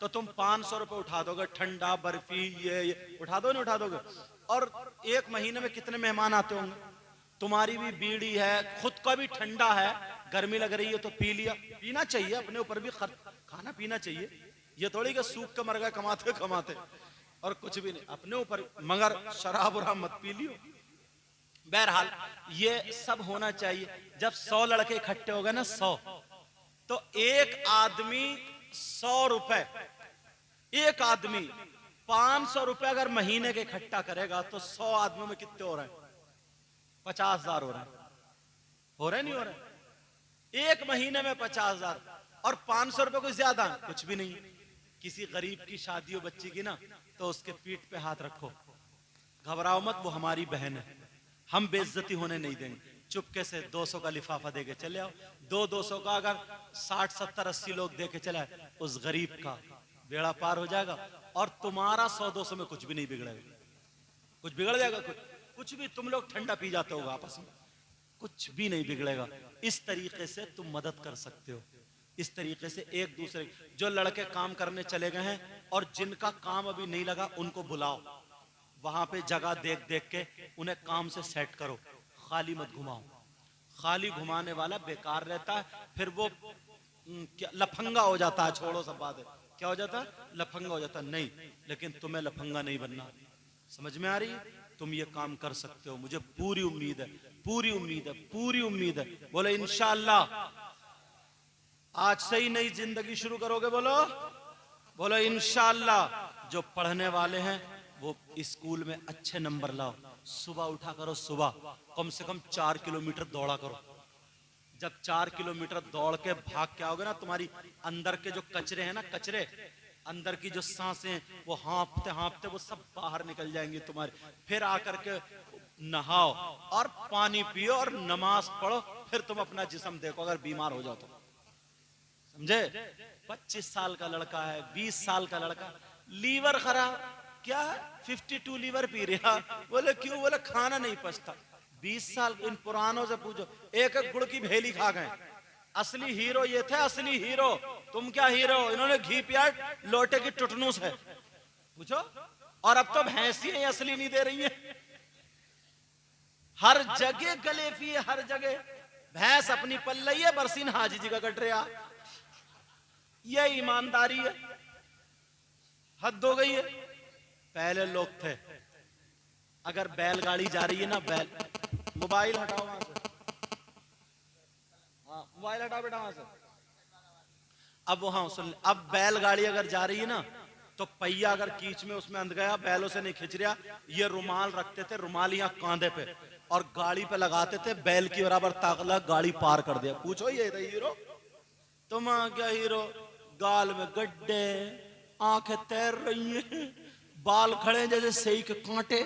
तो तुम 500 रुपए उठा दोगे, ठंडा बर्फी ये उठा दो, नहीं उठा दोगे? और एक महीने में कितने मेहमान आते होंगे? तुम्हारी भी बीड़ी है, खुद का भी ठंडा है, गर्मी लग रही है तो पी लिया। पीना चाहिए, अपने ऊपर भी खाना पीना चाहिए। ये थोड़ी कि सूख के मर गए कमाते कमाते और कुछ भी नहीं, अपने ऊपर, मगर शराब उराब मत पी लियो। बहरहाल ये सब होना चाहिए। जब 100 लड़के इकट्ठे हो गए ना, 100, तो एक आदमी 100 रुपए, एक आदमी 500 रुपए अगर महीने के इकट्ठा करेगा तो 100 आदमियों में कितने हो रहे हैं? 50,000 हो रहे हैं। हो रहे नहीं हो रहे? एक महीने में 50,000। और 500 रुपए कुछ ज्यादा कुछ भी नहीं। किसी गरीब की शादी हो बच्ची की ना, तो उसके पीठ पे हाथ रखो, घबराओ मत, वो हमारी बहन है, हम बेइज्जती होने नहीं देंगे। चुपके से 200 का लिफाफा देके चले आओ। 200 का अगर 60, 70, 80 लोग देके चले, उस गरीब का बेड़ा पार हो जाएगा और तुम्हारा 100-200 में कुछ भी नहीं बिगड़ेगा। कुछ बिगड़ जाएगा? कुछ भी। तुम लोग ठंडा पी जाते हो आपस में, कुछ भी नहीं बिगड़ेगा। इस तरीके से तुम मदद कर सकते हो। इस तरीके से एक दूसरे, जो लड़के काम करने चले गए हैं और जिनका काम अभी नहीं लगा, उनको बुलाओ, वहां पे जगह देख देख के उन्हें काम से सेट करो, खाली मत घुमाओ। खाली घुमाने वाला बेकार रहता है, फिर वो क्या लफंगा हो जाता है। छोड़ो सब बात है, क्या हो जाता है? लफंगा हो जाता है। नहीं, लेकिन तुम्हें लफंगा नहीं बनना। समझ में आ रही है? तुम ये काम कर सकते हो, मुझे पूरी उम्मीद है, पूरी उम्मीद है, पूरी उम्मीद है। बोलो इंशाअल्लाह। आज से ही नई जिंदगी शुरू करोगे? बोलो, बोलो इंशाअल्लाह। जो पढ़ने वाले हैं वो स्कूल में अच्छे नंबर लाओ। सुबह उठा करो, सुबह कम से कम 4 किलोमीटर दौड़ा करो। जब 4 किलोमीटर दौड़ के भाग के आओगे ना, तुम्हारी अंदर के जो कचरे हैं ना, कचरे अंदर की जो सांसें, वो हाँफते हाँफते वो सब बाहर निकल जाएंगी तुम्हारी। फिर आकर के नहाओ और पानी पियो और नमाज पढ़ो, फिर तुम अपना जिस्म देखो अगर बीमार हो जाओ तो। समझे? 25 साल का लड़का है, 20 साल का लड़का, लीवर खराब, क्या 52 लीवर पी रहा। बोले क्यों? बोले खाना नहीं पचता। 20 साल, इन पुरानों से पूछो, एक एक गुड़ की भेली खा गए। असली हीरो ये थे, असली हीरो। तुम क्या हीरो? इन्होंने घी पिया लोटे की टुटनूस है, पूछो। और अब तो भैंसियां असली नहीं दे रही है, हर जगह गलेफी है, हर जगह भैंस अपनी पल रही है, बरसीन हाजी जी का कट रहा। ये ईमानदारी है, हद हो गई है। पहले लोग थे, अगर बैलगाड़ी जा रही है ना, मोबाइल हटाओ वहां से, हाँ मोबाइल हटाओ बेटा वहां से। अब वो, हाँ सुन, अब बैलगाड़ी अगर जा रही है ना, तो पहिया अगर कीच में उसमें अंध गया, बैलों से नहीं खिंच रहा, ये रुमाल रखते थे, रुमाल यहाँ कांधे पे, और गाड़ी पे लगाते थे, बैल की बराबर ताकत, गाड़ी पार कर दिया। पूछो ये था हीरो? तुम क्या हीरो? गाल में गड्ढे, आंखें तैर रही हैं, बाल खड़े जैसे सही के कांटे,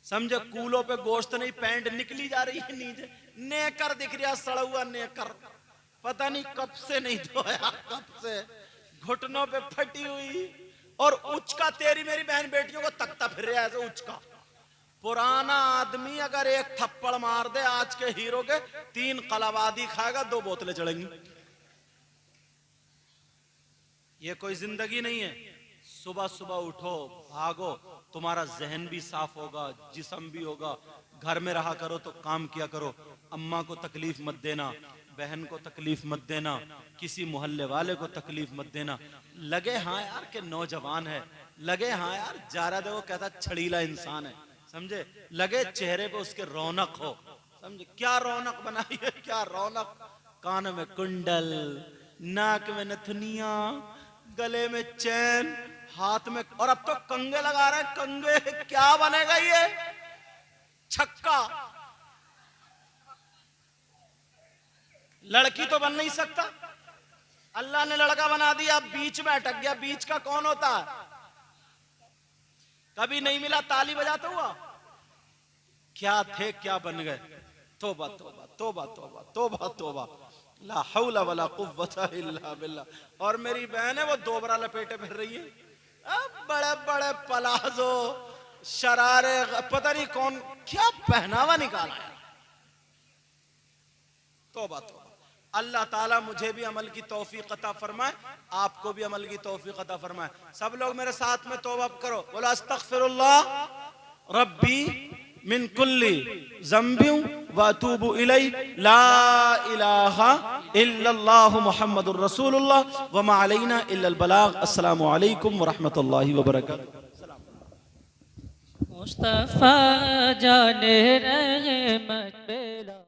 समझे? कूलों पे गोश्त नहीं, पैंट निकली जा रही है नीचे, नेकर दिख रहा, सड़ा हुआ नेकर, पता नहीं कब से नहीं धोया, कब से, घुटनों पे फटी हुई, और उचका तेरी मेरी बहन बेटियों को तकता फिर रहा है ऐसे उचका। पुराना आदमी अगर एक थप्पड़ मार दे आज के हीरो के, 3 कलाबादी खाएगा, 2 बोतलें चढ़ेंगी। ये कोई जिंदगी नहीं है। सुबह सुबह उठो, भागो, तुम्हारा जहन भी साफ होगा, जिस्म भी होगा। घर में रहा करो तो काम किया करो, अम्मा को तकलीफ मत देना, बहन को तकलीफ मत देना, किसी मोहल्ले वाले को तकलीफ मत देना। लगे हाँ यार के नौजवान है, लगे हाँ यार जारा दे वो कहता छड़ीला इंसान है, समझे, लगे चेहरे पे उसके रौनक हो, समझे, क्या रौनक बनाई है, क्या रौनक, कान में कुंडल, नाक में नथुनिया, गले में चैन, हाथ में, और अब तो कंगे लगा रहे हैं, कंगे, क्या बनेगा ये, छक्का। लड़की तो बन नहीं सकता, अल्लाह ने लड़का बना दिया, बीच में अटक गया, बीच का कौन होता है, कभी नहीं मिला ताली बजाता हुआ, क्या थे क्या बन गए। तौबा तौबा तौबा तौबा तौबा तौबा, ला हौला वला कुव्वता इल्ला बिल्लाह। और मेरी बहन है वो दोबरा लपेटे फिर रही है, बड़े बड़े पलाजो, शरारे, पता नहीं कौन क्या पहनावा निकाला है। तौबा तौबा, अल्लाह ताला मुझे भी अमल की तौफीक अता फरमाए, आपको भी अमल की तौफीक अता फरमाए। सब लोग मेरे साथ में तौबा करो, बोला अस्तगफिरुल्लाह रब्बी मिन कुल्ली ज़ंबि व अतूबु इलैहि, ला इलाहा इल्लल्लाहु मुहम्मदुर रसूलुल्लाह व मा अलैना इल्लल बलाग। अस्सलामु अलैकुम व रहमतुल्लाहि व बरकातुहू। मुस्तफा जाने रहमत बेला।